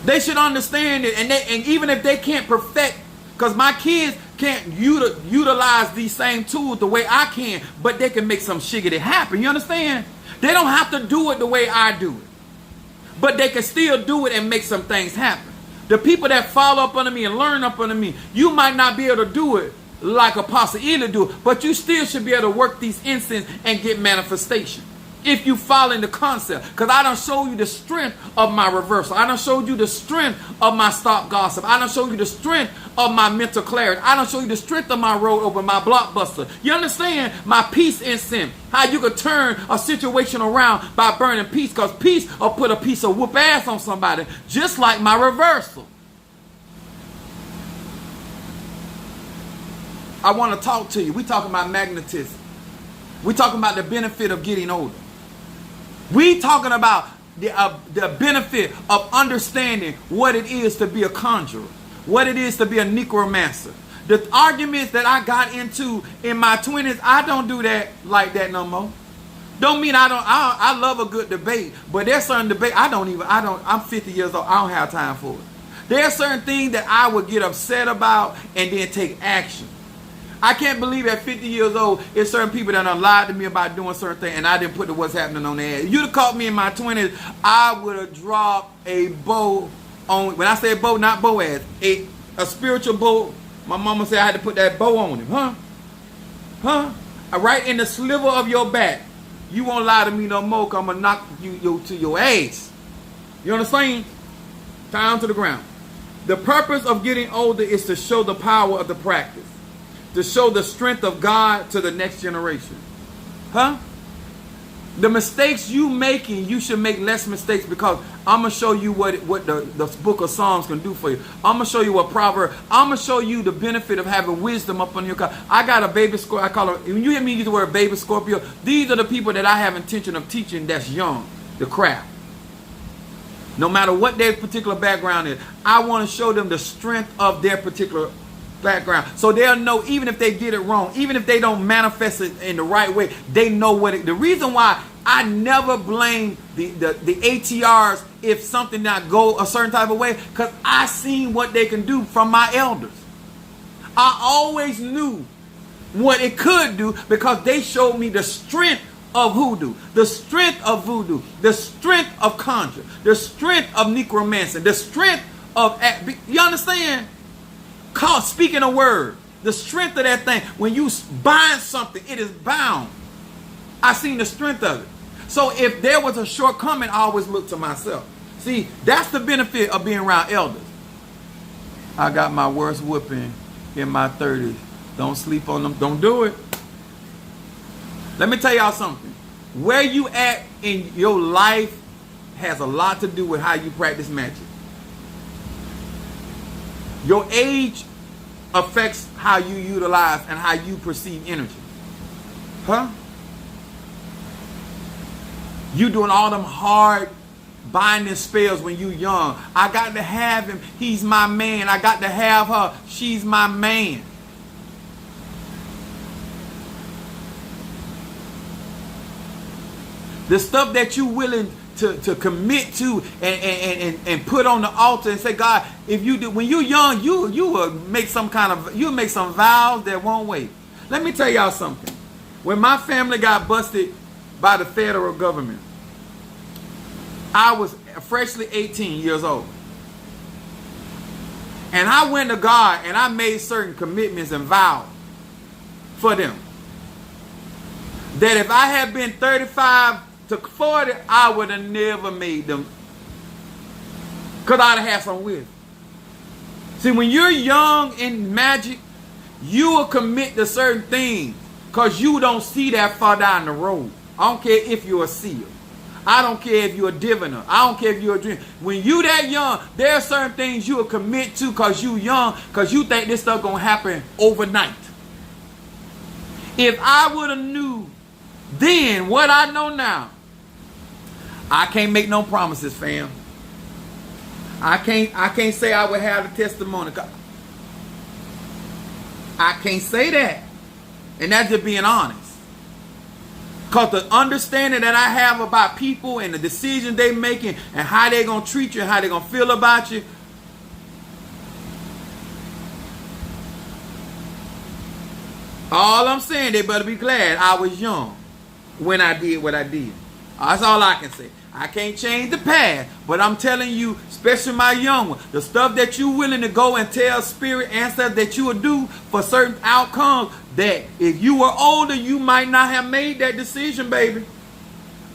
They should understand it, and even if they can't perfect, because my kids can't utilize these same tools the way I can, but they can make some shiggity happen. You understand? They don't have to do it the way I do it, but they can still do it and make some things happen. The people that follow up under me and learn up under me, you might not be able to do it like Apostle Ely do, but you still should be able to work these instances and get manifestation if you follow in the concept. Because I done show you the strength of my reversal. I done showed you the strength of my stop gossip. I done showed you the strength of my mental clarity. I done show you the strength of my road open, my blockbuster. You understand? My peace incense. How you could turn a situation around by burning peace, because peace will put a piece of whoop ass on somebody, just like my reversal. I want to talk to you. We talking about magnetism. We're talking about the benefit of getting older. We talking about the benefit of understanding what it is to be a conjurer, what it is to be a necromancer. The arguments that I got into in my 20s, I don't do that like that no more. Don't mean I love a good debate, but there's certain debate I'm 50 years old, I don't have time for it. There are certain things that I would get upset about and then take action. I can't believe at 50 years old, there's certain people that have lied to me about doing certain things and I didn't put what's happening on their head. You'd have caught me in my 20s, I would have dropped a bow on, when I say bow, not Boaz, a spiritual bow. My mama said I had to put that bow on him. Huh? Right in the sliver of your back. You won't lie to me no more, because I'm going to knock you to your ass. You understand? Down to the ground. The purpose of getting older is to show the power of the practice. To show the strength of God to the next generation. Huh? The mistakes you making, you should make less mistakes, because I'm going to show you what the book of Psalms can do for you. I'm going to show you what proverb. I'm going to show you the benefit of having wisdom up on your car. I got a baby Scorpio. I call them, when you hear me use the word baby Scorpio, these are the people that I have intention of teaching that's young, the craft. No matter what their particular background is, I want to show them the strength of their particular background, so they'll know, even if they get it wrong, even if they don't manifest it in the right way, they know what it. The reason why I never blame the ATRs if something not go a certain type of way, because I seen what they can do from my elders. I always knew what it could do, because they showed me the strength of hoodoo, the strength of voodoo, the strength of conjure, the strength of necromancy, the strength of, you understand? Speaking a word, the strength of that thing. When you bind something, it is bound. I seen the strength of it. So if there was a shortcoming, I always look to myself. See, that's the benefit of being around elders. I got my worst whooping in my 30s. Don't sleep on them. Don't do it. Let me tell y'all something. Where you at in your life has a lot to do with how you practice magic. Your age affects how you utilize and how you perceive energy. Huh? You doing all them hard binding spells when you young. I got to have him. He's my man. I got to have her. She's my man. The stuff that you willing to commit to and put on the altar and say, God, if you do, when you're young, you will make some vows that won't wait. Let me tell y'all something. When my family got busted by the federal government, I was freshly 18 years old. And I went to God and I made certain commitments and vows for them. That if I had been 35 to 40, I would have never made them. Because I'd have had some wisdom. See, when you're young in magic, you will commit to certain things because you don't see that far down the road. I don't care if you're a seer. I don't care if you're a diviner. I don't care if you're a dreamer. When you that young, there are certain things you will commit to because you young, because you think this stuff going to happen overnight. If I would have knew then what I know now, I can't make no promises, fam. I can't say I would have the testimony. I can't say that. And that's just being honest. Because the understanding that I have about people and the decisions they making and how they going to treat you and how they going to feel about you. All I'm saying, they better be glad I was young when I did what I did. That's all I can say. I can't change the past, but I'm telling you, especially my young one, the stuff that you willing to go and tell spirit ancestors that you will do for certain outcomes, that if you were older, you might not have made that decision, baby.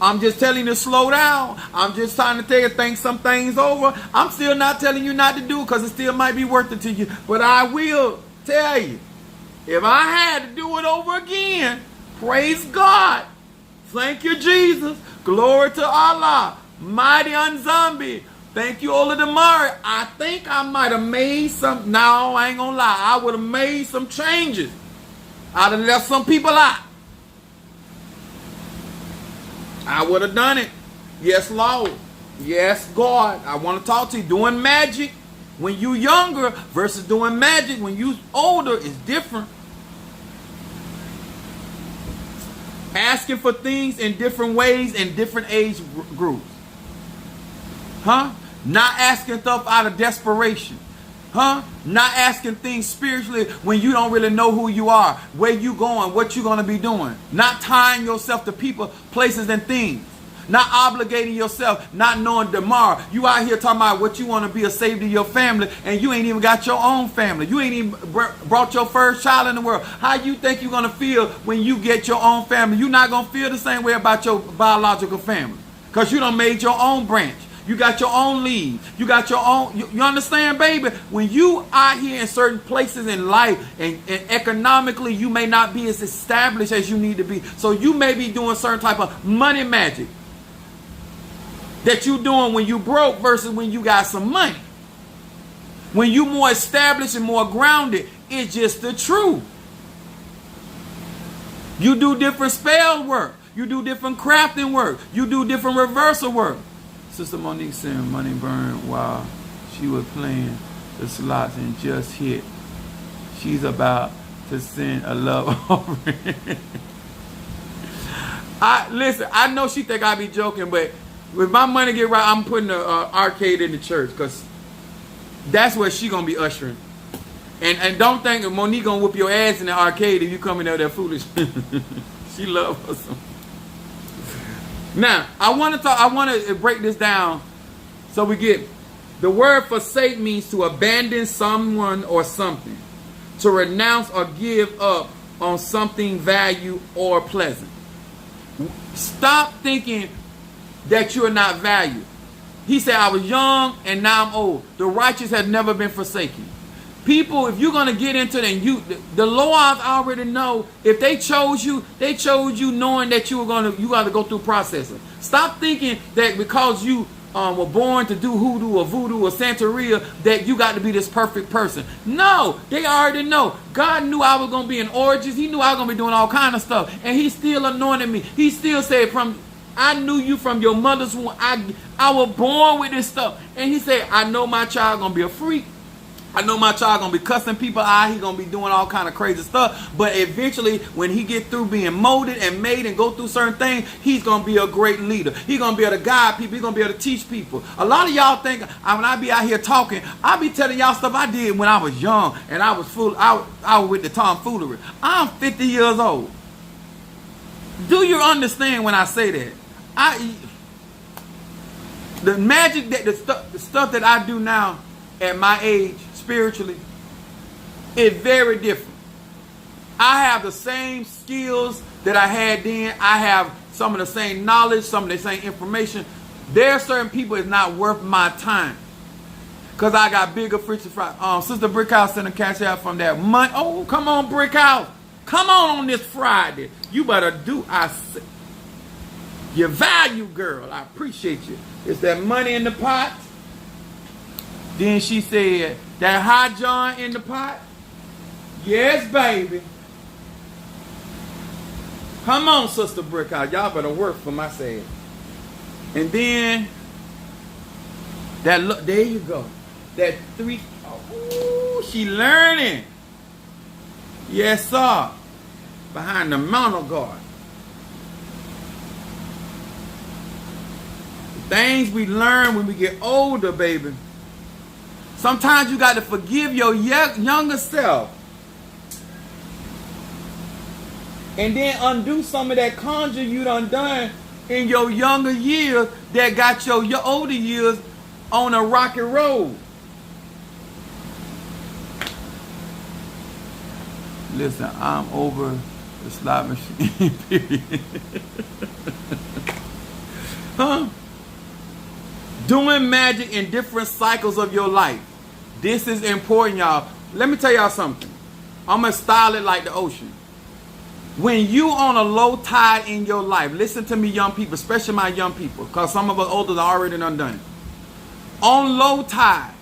I'm just telling you to slow down. I'm just trying to tell you, think some things over. I'm still not telling you not to do it because it still might be worth it to you. But I will tell you, if I had to do it over again, praise God. Thank you, Jesus. Glory to Allah. Mighty Unzombie. Thank you, Ola Damari. I think I might have made some. No, I ain't gonna lie. I would have made some changes. I'd have left some people out. I would have done it. Yes, Lord. Yes, God. I want to talk to you. Doing magic when you younger versus doing magic when you older is different. Asking for things in different ways in different age groups. Huh? Not asking stuff out of desperation. Huh? Not asking things spiritually when you don't really know who you are, where you going, what you're going to be doing. Not tying yourself to people, places, and things. Not obligating yourself, not knowing tomorrow. You out here talking about what you want to be a savior to your family, and you ain't even got your own family. You ain't even brought your first child in the world. How you think you're going to feel when you get your own family? You're not going to feel the same way about your biological family because you done made your own branch. You got your own lead. You got your own. You understand, baby? When you out here in certain places in life and economically, you may not be as established as you need to be. So you may be doing certain type of money magic that you doing when you broke versus when you got some money. When you more established and more grounded, it's just the truth. You do different spell work. You do different crafting work. You do different reversal work. Sister Monique said money burned while she was playing the slots and just hit. She's about to send a love offering. Listen, I know she think I be joking, but if my money get right, I'm putting an arcade in the church because that's where she gonna be ushering. And don't think Monique gonna whoop your ass in the arcade if you come in there that foolish. She love us. Now, I want to break this down so we get the word forsake means to abandon someone or something, to renounce or give up on something valued or pleasant. Stop thinking that you are not valued. He said, I was young and now I'm old. The righteous have never been forsaken. People, if you're going to get into it, the Lord already know if they chose you knowing that you got to go through processing. Stop thinking that because you were born to do hoodoo or voodoo or Santeria that you got to be this perfect person. No, they already know. God knew I was going to be in orgies. He knew I was going to be doing all kind of stuff. And he still anointed me. He still said I knew you from your mother's womb. I was born with this stuff. And he said, I know my child going to be a freak. I know my child gonna be cussing people out. He gonna be doing all kind of crazy stuff. But eventually, when he get through being molded and made and go through certain things, he's gonna be a great leader. He's gonna be able to guide people. He's gonna be able to teach people. A lot of y'all think when I be out here talking, I be telling y'all stuff I did when I was young and I was I was with the tomfoolery. I'm 50 years old. Do you understand when I say that? The magic that the stuff that I do now at my age, spiritually, is very different. I have the same skills that I had then. I have some of the same knowledge, some of the same information. There are certain people it's not worth my time. Because I got bigger fish to fry. Sister Brickhouse sent a cash out from that month. Oh, come on, Brickhouse. Come on this Friday. You better do I say. Your value, girl. I appreciate you. It's that money in the pot. Then she said, that hot John in the pot? Yes, baby. Come on, Sister Brickhouse. Y'all better work for my sake. And then, there you go. That she learning. Yes, sir. Behind the mountain guard. The things we learn when we get older, baby. Sometimes you got to forgive your younger self. And then undo some of that conjure you done in your younger years that got your older years on a rocky road. Listen, I'm over the slot machine, period. Huh? Doing magic in different cycles of your life. This is important, y'all. Let me tell y'all something. I'm going to style it like the ocean. When you on a low tide in your life, listen to me, young people, especially my young people, because some of us older are already done. On low tide,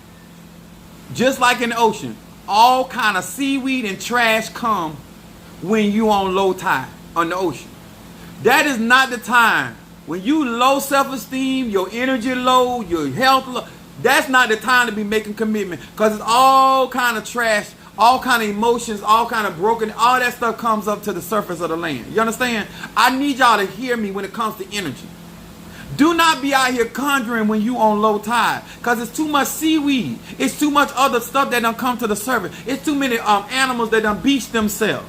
just like in the ocean, all kind of seaweed and trash come when you on low tide on the ocean. That is not the time When you low self-esteem, your energy low, your health low, that's not the time to be making commitment, because it's all kind of trash, all kind of emotions, all kind of broken, all that stuff comes up to the surface of the land. You understand? I need y'all to hear me when it comes to energy. Do not be out here conjuring when you on low tide, because it's too much seaweed. It's too much other stuff that done come to the surface. It's too many animals that done beached themselves.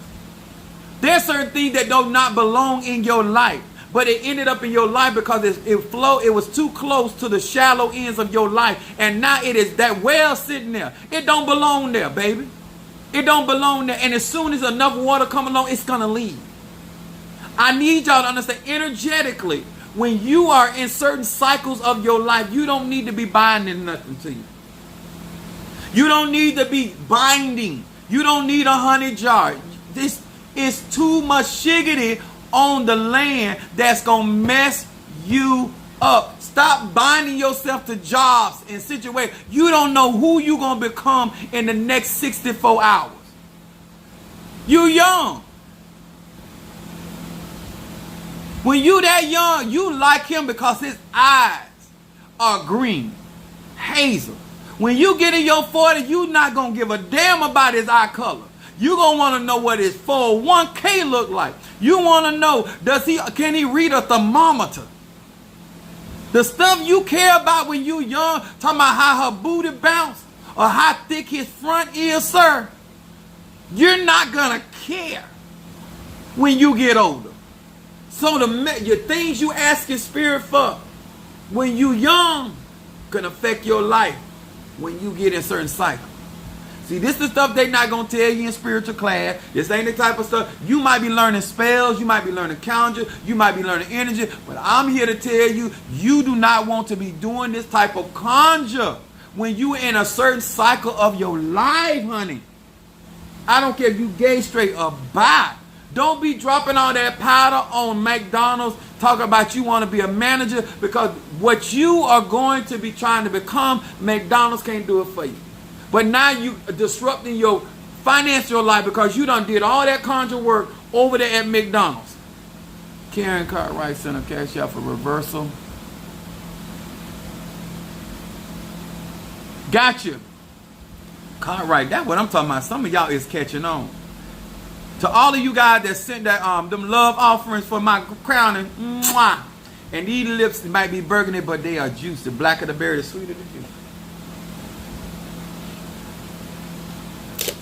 There's certain things that do not belong in your life, but it ended up in your life because it was too close to the shallow ends of your life, and now it is that well sitting there. It don't belong there, baby. It don't belong there, and as soon as enough water come along, it's gonna leave. I need y'all to understand energetically. When you are in certain cycles of your life, you don't need to be binding nothing to you. You don't need to be binding. You don't need a honey jar. This is too much shiggity on the land that's going to mess you up. Stop binding yourself to jobs and situations. You don't know who you're going to become in the next 64 hours. You young. When you that young, you like him because his eyes are green, hazel. When you get in your 40s, you not going to give a damn about his eye color. You going to want to know what his 401k look like. You want to know, can he read a thermometer? The stuff you care about when you young, talking about how her booty bounce or how thick his front is, sir, you're not going to care when you get older. So your things you asking spirit for when you young can affect your life when you get in certain cycles. See, this is the stuff they not going to tell you in spiritual class. This ain't the type of stuff. You might be learning spells. You might be learning calendar. You might be learning energy. But I'm here to tell you, you do not want to be doing this type of conjure when you in a certain cycle of your life, honey. I don't care if you gay, straight, or bi. Don't be dropping all that powder on McDonald's, talking about you want to be a manager, because what you are going to be trying to become, McDonald's can't do it for you. But now you are disrupting your financial life because you done did all that conjure work over there at McDonald's. Karen Cartwright sent a cash out for reversal. Gotcha. Cartwright, that's what I'm talking about. Some of y'all is catching on. To all of you guys that sent that them love offerings for my crowning, mwah. And these lips might be burgundy, but they are juicy. The blacker the berry, the sweeter the juice.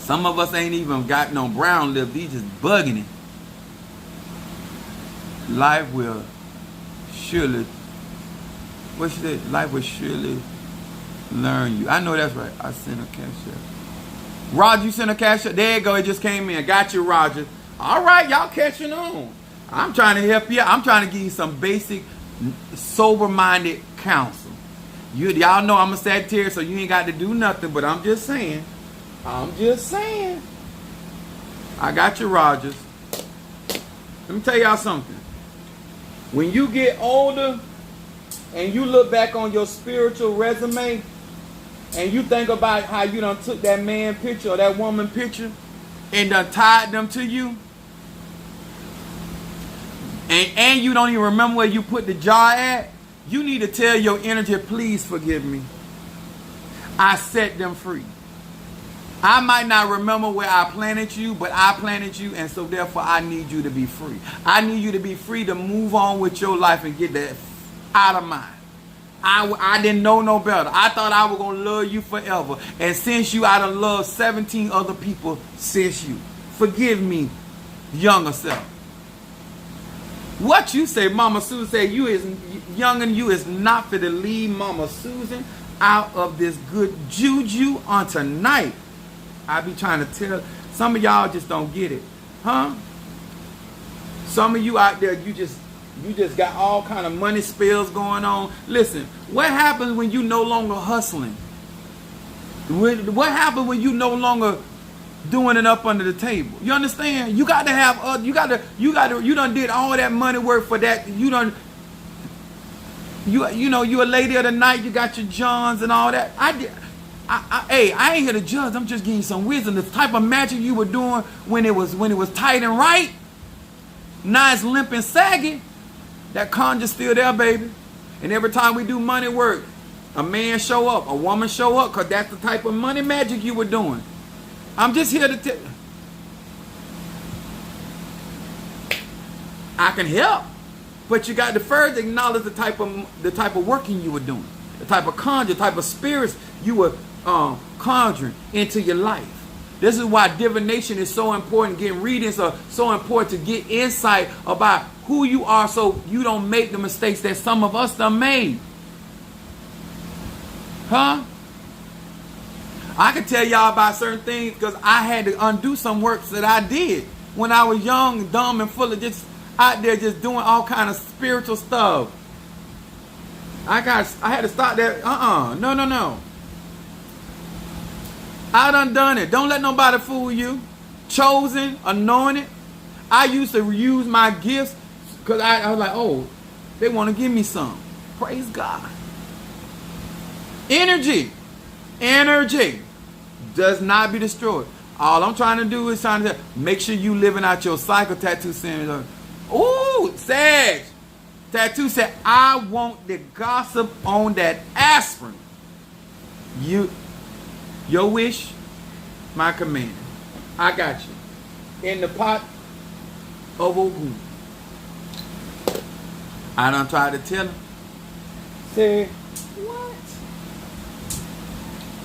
Some of us ain't even got no brown lips. These just bugging it. Life will surely, what she said? Life will surely learn you. I know that's right. I sent a cash out. Roger, you sent a cash out. There you go. It just came in. Got you, Roger. All right, y'all catching on. I'm trying to help you out. I'm trying to give you some basic, sober-minded counsel. Y'all know I'm a Sagittarius, so you ain't got to do nothing, but I'm just saying. I'm just saying. I got you, Rogers. Let me tell y'all something. When you get older and you look back on your spiritual resume, and you think about how you done took that man picture or that woman picture and done tied them to you, and you don't even remember where you put the jar at, you need to tell your energy, please forgive me. I set them free. I might not remember where I planted you, but I planted you, and so therefore I need you to be free. I need you to be free to move on with your life and get that out of mind. I didn't know no better. I thought I was going to love you forever. And since you, I done loved 17 other people since you. Forgive me, younger self. What you say, Mama Susan said, you is young and you is not for to leave Mama Susan out of this good juju on tonight. I be trying to tell. Some of y'all just don't get it. Huh? Some of you out there, you just got all kind of money spills going on. Listen, what happens when you no longer hustling? What happens when you no longer doing it up under the table? You understand? You got to have you done did all that money work for that. You know you a lady of the night, you got your Johns and all that. Hey, I ain't here to judge. I'm just giving you some wisdom. The type of magic you were doing when it was tight and right, now it's limp and saggy. That conjure's still there, baby. And every time we do money work, a man show up, a woman show up, because that's the type of money magic you were doing. I'm just here to tell you. I can help, but you got to first acknowledge the type of working you were doing, the type of conjure, type of spirits you were conjuring into your life. This is why divination is so important. Getting readings are so important to get insight about who you are, so you don't make the mistakes that some of us done made. Huh? I can tell y'all about certain things because I had to undo some works that I did when I was young, dumb, and full of just out there just doing all kind of spiritual stuff. I had to stop that. No. I done it. Don't let nobody fool you. Chosen, anointed. I used to use my gifts because I was like, oh, they want to give me some. Praise God. Energy does not be destroyed. All I'm trying to do is make sure you living out your cycle. Tattoo saying, ooh, Sag. Tattoo said, I want the gossip on that aspirin. Your wish, my command. I got you. In the pot of Ogun. I done tried to tell him. Say, what?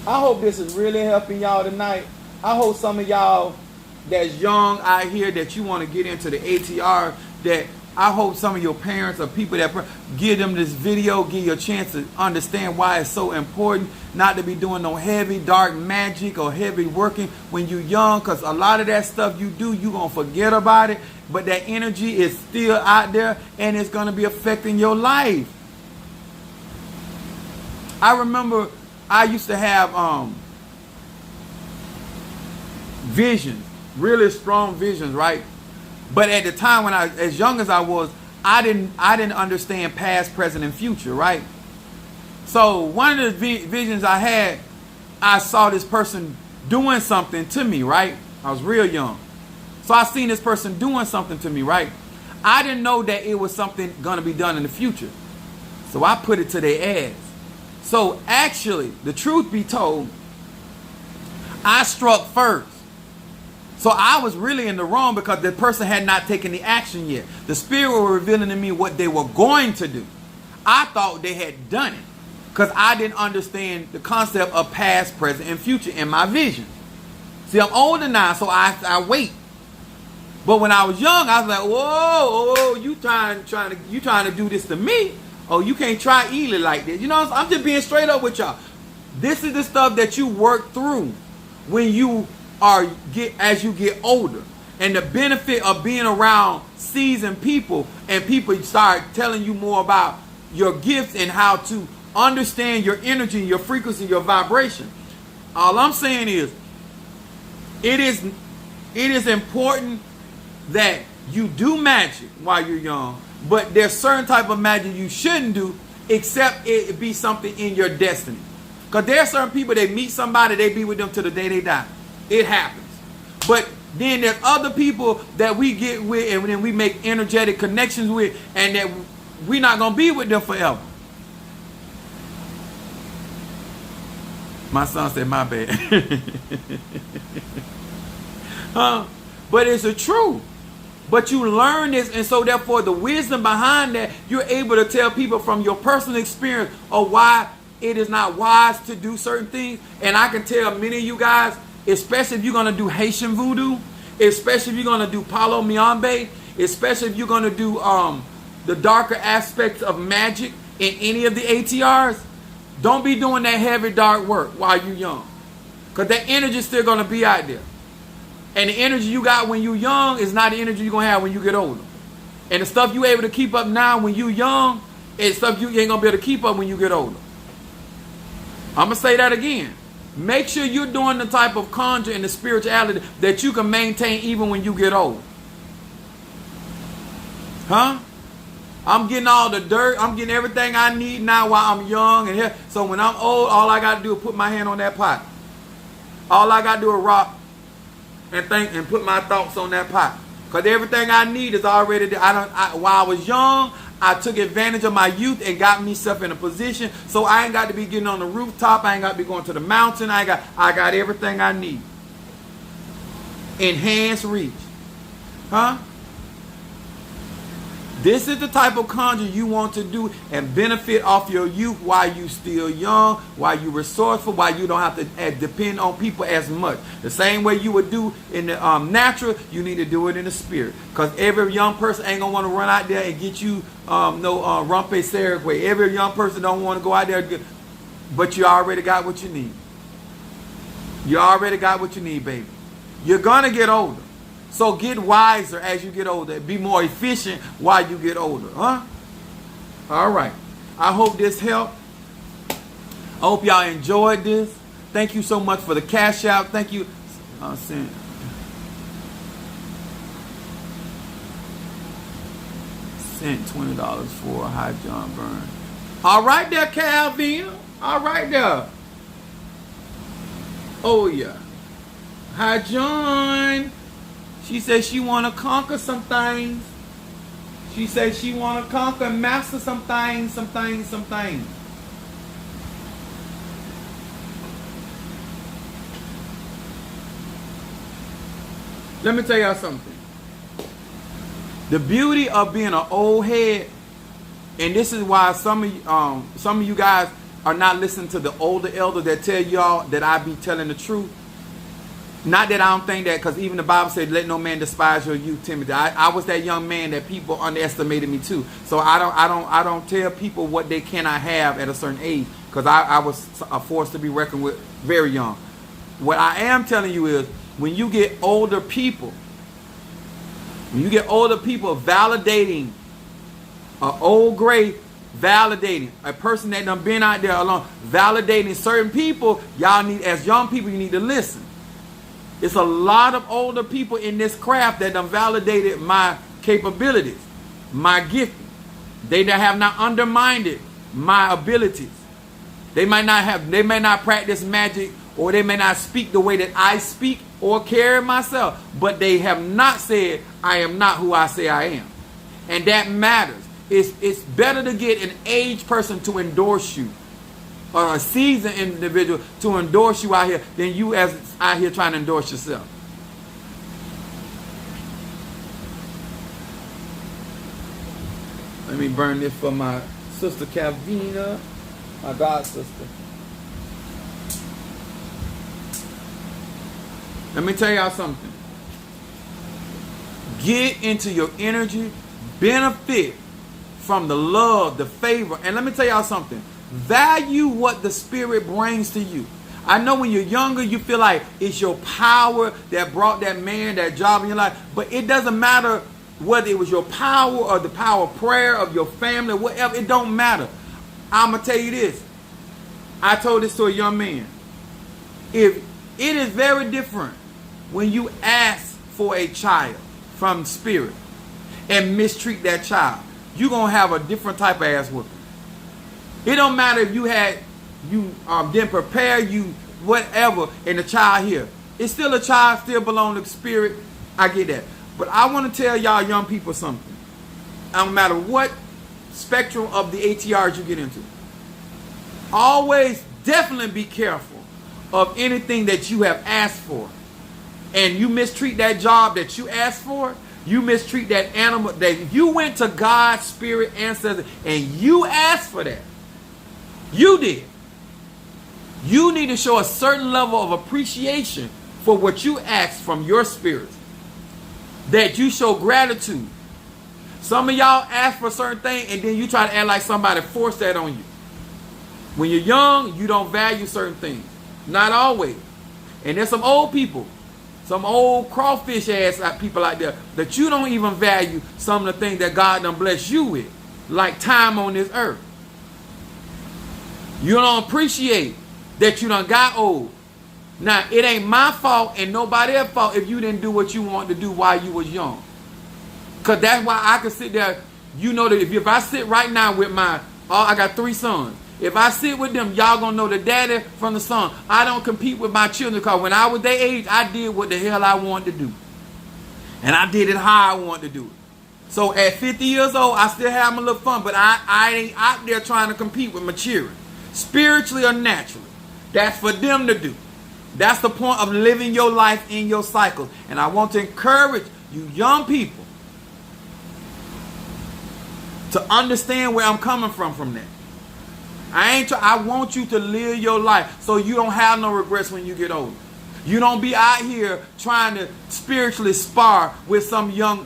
I hope this is really helping y'all tonight. I hope some of y'all that's young out here that you want to get into the ATR, that I hope some of your parents or people that give them this video, give you a chance to understand why it's so important not to be doing no heavy dark magic or heavy working when you're young, because a lot of that stuff you do, you're going to forget about it, but that energy is still out there and it's going to be affecting your life. I remember I used to have visions, really strong visions, right? But at the time when as young as I was, I didn't understand past, present, and future, right? So one of the visions I had, I saw this person doing something to me, right? I was real young. So I seen this person doing something to me, right? I didn't know that it was something going to be done in the future. So I put it to their ass. So actually, the truth be told, I struck first. So I was really in the wrong because the person had not taken the action yet. The spirit were revealing to me what they were going to do. I thought they had done it because I didn't understand the concept of past, present, and future in my vision. See, I'm older now, so I wait. But when I was young, I was like, whoa, you trying to do this to me? Oh, you can't try Ely like this. You know, I'm just being straight up with y'all. This is the stuff that you work through when you as you get older, and the benefit of being around seasoned people, and people start telling you more about your gifts and how to understand your energy, your frequency, your vibration. All I'm saying is, it is important that you do magic while you're young, but there's certain type of magic you shouldn't do except it be something in your destiny. Because there are certain people, they meet somebody, they be with them till the day they die. It happens. But then there's other people that we get with and then we make energetic connections with, and that we're not going to be with them forever. My son said, my bad. But it's the truth. But you learn this, and so therefore the wisdom behind that, you're able to tell people from your personal experience of why it is not wise to do certain things. And I can tell many of you guys, especially if you're going to do Haitian voodoo, especially if you're going to do Palo Miambe, especially if you're going to do the darker aspects of magic in any of the ATRs, don't be doing that heavy dark work while you're young. Because that energy is still going to be out there. And the energy you got when you're young is not the energy you're going to have when you get older. And the stuff you're able to keep up now when you're young is stuff you ain't going to be able to keep up when you get older. I'm going to say that again. Make sure you're doing the type of conjure and the spirituality that you can maintain even when you get old. Huh? I'm getting all the dirt. I'm getting everything I need now while I'm young. And here. So when I'm old, all I got to do is put my hand on that pot. All I got to do is rock and think and put my thoughts on that pot. Because everything I need is already there. While I was young, I took advantage of my youth and got myself in a position so I ain't got to be getting on the rooftop. I ain't got to be going to the mountain. I got everything I need. Enhanced reach. Huh? This is the type of conjure you want to do and benefit off your youth while you still young, while you resourceful, while you don't have to depend on people as much. The same way you would do in the natural, you need to do it in the spirit. Because every young person ain't going to want to run out there and get you no rumpe Saragway. Every young person don't want to go out there, but you already got what you need. You already got what you need, baby. You're going to get older. So get wiser as you get older. Be more efficient while you get older. Huh? All right. I hope this helped. I hope y'all enjoyed this. Thank you so much for the cash out. Thank you. Sent $20 for Hi John Byrne. All right there, Calvin. All right there. Oh, yeah. Hi, John. She says she want to conquer some things. She says she want to conquer and master some things. Let me tell y'all something. The beauty of being an old head, and this is why some of you guys are not listening to the older elders that tell y'all that I be telling the truth. Not that I don't think that, because even the Bible said, let no man despise your youth, Timothy. I was that young man that people underestimated me too. So I don't tell people what they cannot have at a certain age, because I was a force to be reckoned with very young. What I am telling you is, when you get older people validating, an old gray validating, a person that done been out there alone, validating certain people, y'all need, as young people, you need to listen. It's a lot of older people in this craft that done validated my capabilities, my gifting. They have not undermined my abilities. They may not practice magic, or they may not speak the way that I speak or carry myself, but they have not said, I am not who I say I am. And that matters. It's better to get an aged person to endorse you, or a seasoned individual to endorse you out here, than you as out here trying to endorse yourself. Let me burn this for my sister Calvina, my god sister. Let me tell y'all something. Get into your energy, benefit from the love, the favor, and let me tell y'all something. Value what the Spirit brings to you. I know when you're younger, you feel like it's your power that brought that man, that job in your life. But it doesn't matter whether it was your power or the power of prayer of your family, whatever. It don't matter. I'm going to tell you this. I told this to a young man. If it is very different when you ask for a child from Spirit and mistreat that child, you're going to have a different type of ass whooping. It don't matter if you didn't prepare you, whatever, and the child here. It's still a child, still belong to Spirit. I get that. But I want to tell y'all young people something. No matter what spectrum of the ATRs you get into, always definitely be careful of anything that you have asked for. And you mistreat that job that you asked for, you mistreat that animal, that you went to God's Spirit, ancestors, and you asked for that. You did. You need to show a certain level of appreciation for what you asked from your spirit. That you show gratitude. Some of y'all ask for a certain thing and then you try to act like somebody forced that on you. When you're young, you don't value certain things. Not always. And there's some old people, some old crawfish ass people out there that you don't even value some of the things that God done blessed you with. Like time on this earth. You don't appreciate that you done got old. Now, it ain't my fault and nobody else's fault if you didn't do what you wanted to do while you was young. Because that's why I can sit there. You know that if I sit right now with I got 3 sons. If I sit with them, y'all going to know the daddy from the son. I don't compete with my children because when I was their age, I did what the hell I wanted to do. And I did it how I wanted to do it. So at 50 years old, I still have my little fun, but I ain't out there trying to compete with my children, spiritually or naturally. That's for them to do. That's the point of living your life in your cycle. And I want to encourage you young people to understand where I'm coming from that. I want you to live your life so you don't have no regrets when you get older. You don't be out here trying to spiritually spar with some young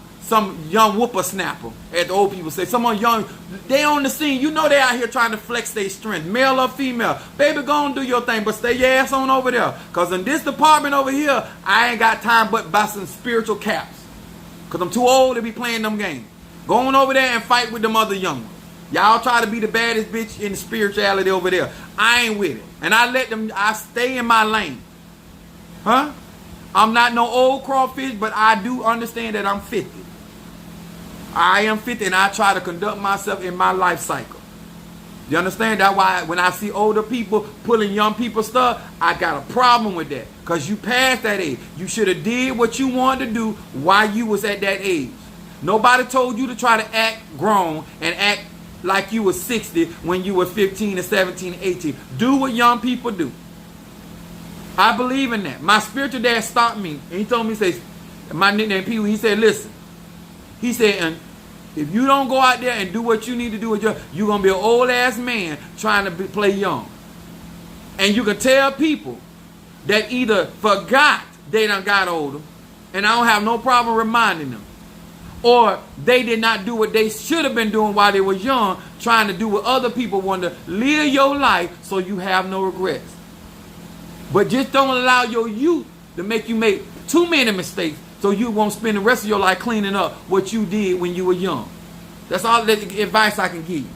whippersnapper, as the old people say. Someone young, they on the scene. You know they out here trying to flex their strength, male or female. Baby, go and do your thing, but stay your ass on over there. Because in this department over here, I ain't got time but buy some spiritual caps. Because I'm too old to be playing them games. Go on over there and fight with them other young ones. Y'all try to be the baddest bitch in the spirituality over there. I ain't with it. And I stay in my lane. Huh? I'm not no old crawfish, but I do understand that I'm 50. I am 50 and I try to conduct myself in my life cycle. You understand? That's why when I see older people pulling young people stuff, I got a problem with that. Because you passed that age. You should have did what you wanted to do while you was at that age. Nobody told you to try to act grown and act like you were 60 when you were 15 and 17 and 18. Do what young people do. I believe in that. My spiritual dad stopped me and he told me, he said, my nickname Pee Wee, he said, listen. He said, and if you don't go out there and do what you need to do, you're going to be an old ass man trying to play young. And you can tell people that either forgot they done got older, and I don't have no problem reminding them, or they did not do what they should have been doing while they was young, trying to do what other people want to live your life so you have no regrets. But just don't allow your youth to make you make too many mistakes so you won't spend the rest of your life cleaning up what you did when you were young. That's all the advice I can give you.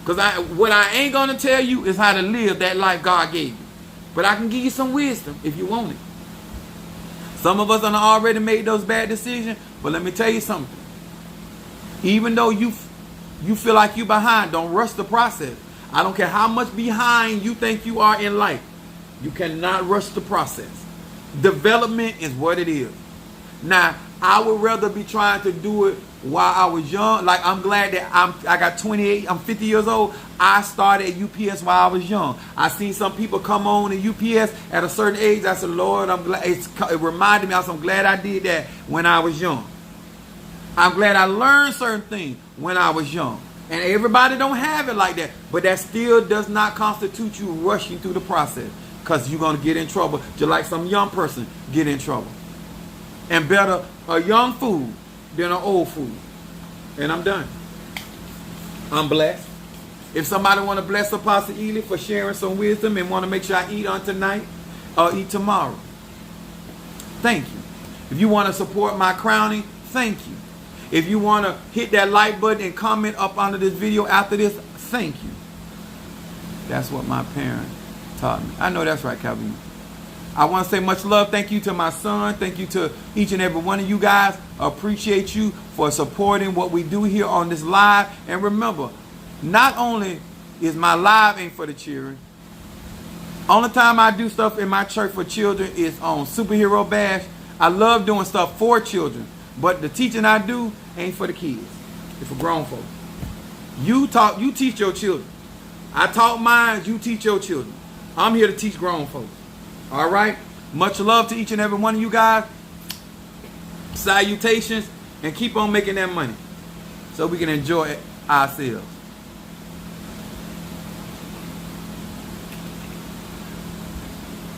Because what I ain't going to tell you is how to live that life God gave you. But I can give you some wisdom if you want it. Some of us have already made those bad decisions. But let me tell you something. Even though you feel like you're behind, don't rush the process. I don't care how much behind you think you are in life. You cannot rush the process. Development is what it is. Now, I would rather be trying to do it while I was young. Like, I'm glad that I got 28, I'm 50 years old. I started at UPS while I was young. I seen some people come on at UPS at a certain age. I said, Lord, I'm glad. It reminded me, I'm glad I did that when I was young. I'm glad I learned certain things when I was young. And everybody don't have it like that. But that still does not constitute you rushing through the process. Because you're going to get in trouble just like some young person get in trouble. And better a young fool than an old fool. And I'm done. I'm blessed. If somebody want to bless Apostle Ely for sharing some wisdom and want to make sure I eat on tonight or eat tomorrow, thank you. If you want to support my crowning, thank you. If you want to hit that like button and comment up under this video after this, thank you. That's what my parents taught me. I know that's right, Calvin. I want to say much love. Thank you to my son. Thank you to each and every one of you guys. I appreciate you for supporting what we do here on this live. And remember, not only is my live ain't for the children. Only time I do stuff in my church for children is on Superhero Bash. I love doing stuff for children. But the teaching I do ain't for the kids. It's for grown folks. You teach your children. I taught mine, you teach your children. I'm here to teach grown folks. All right? Much love to each and every one of you guys. Salutations. And keep on making that money so we can enjoy it ourselves.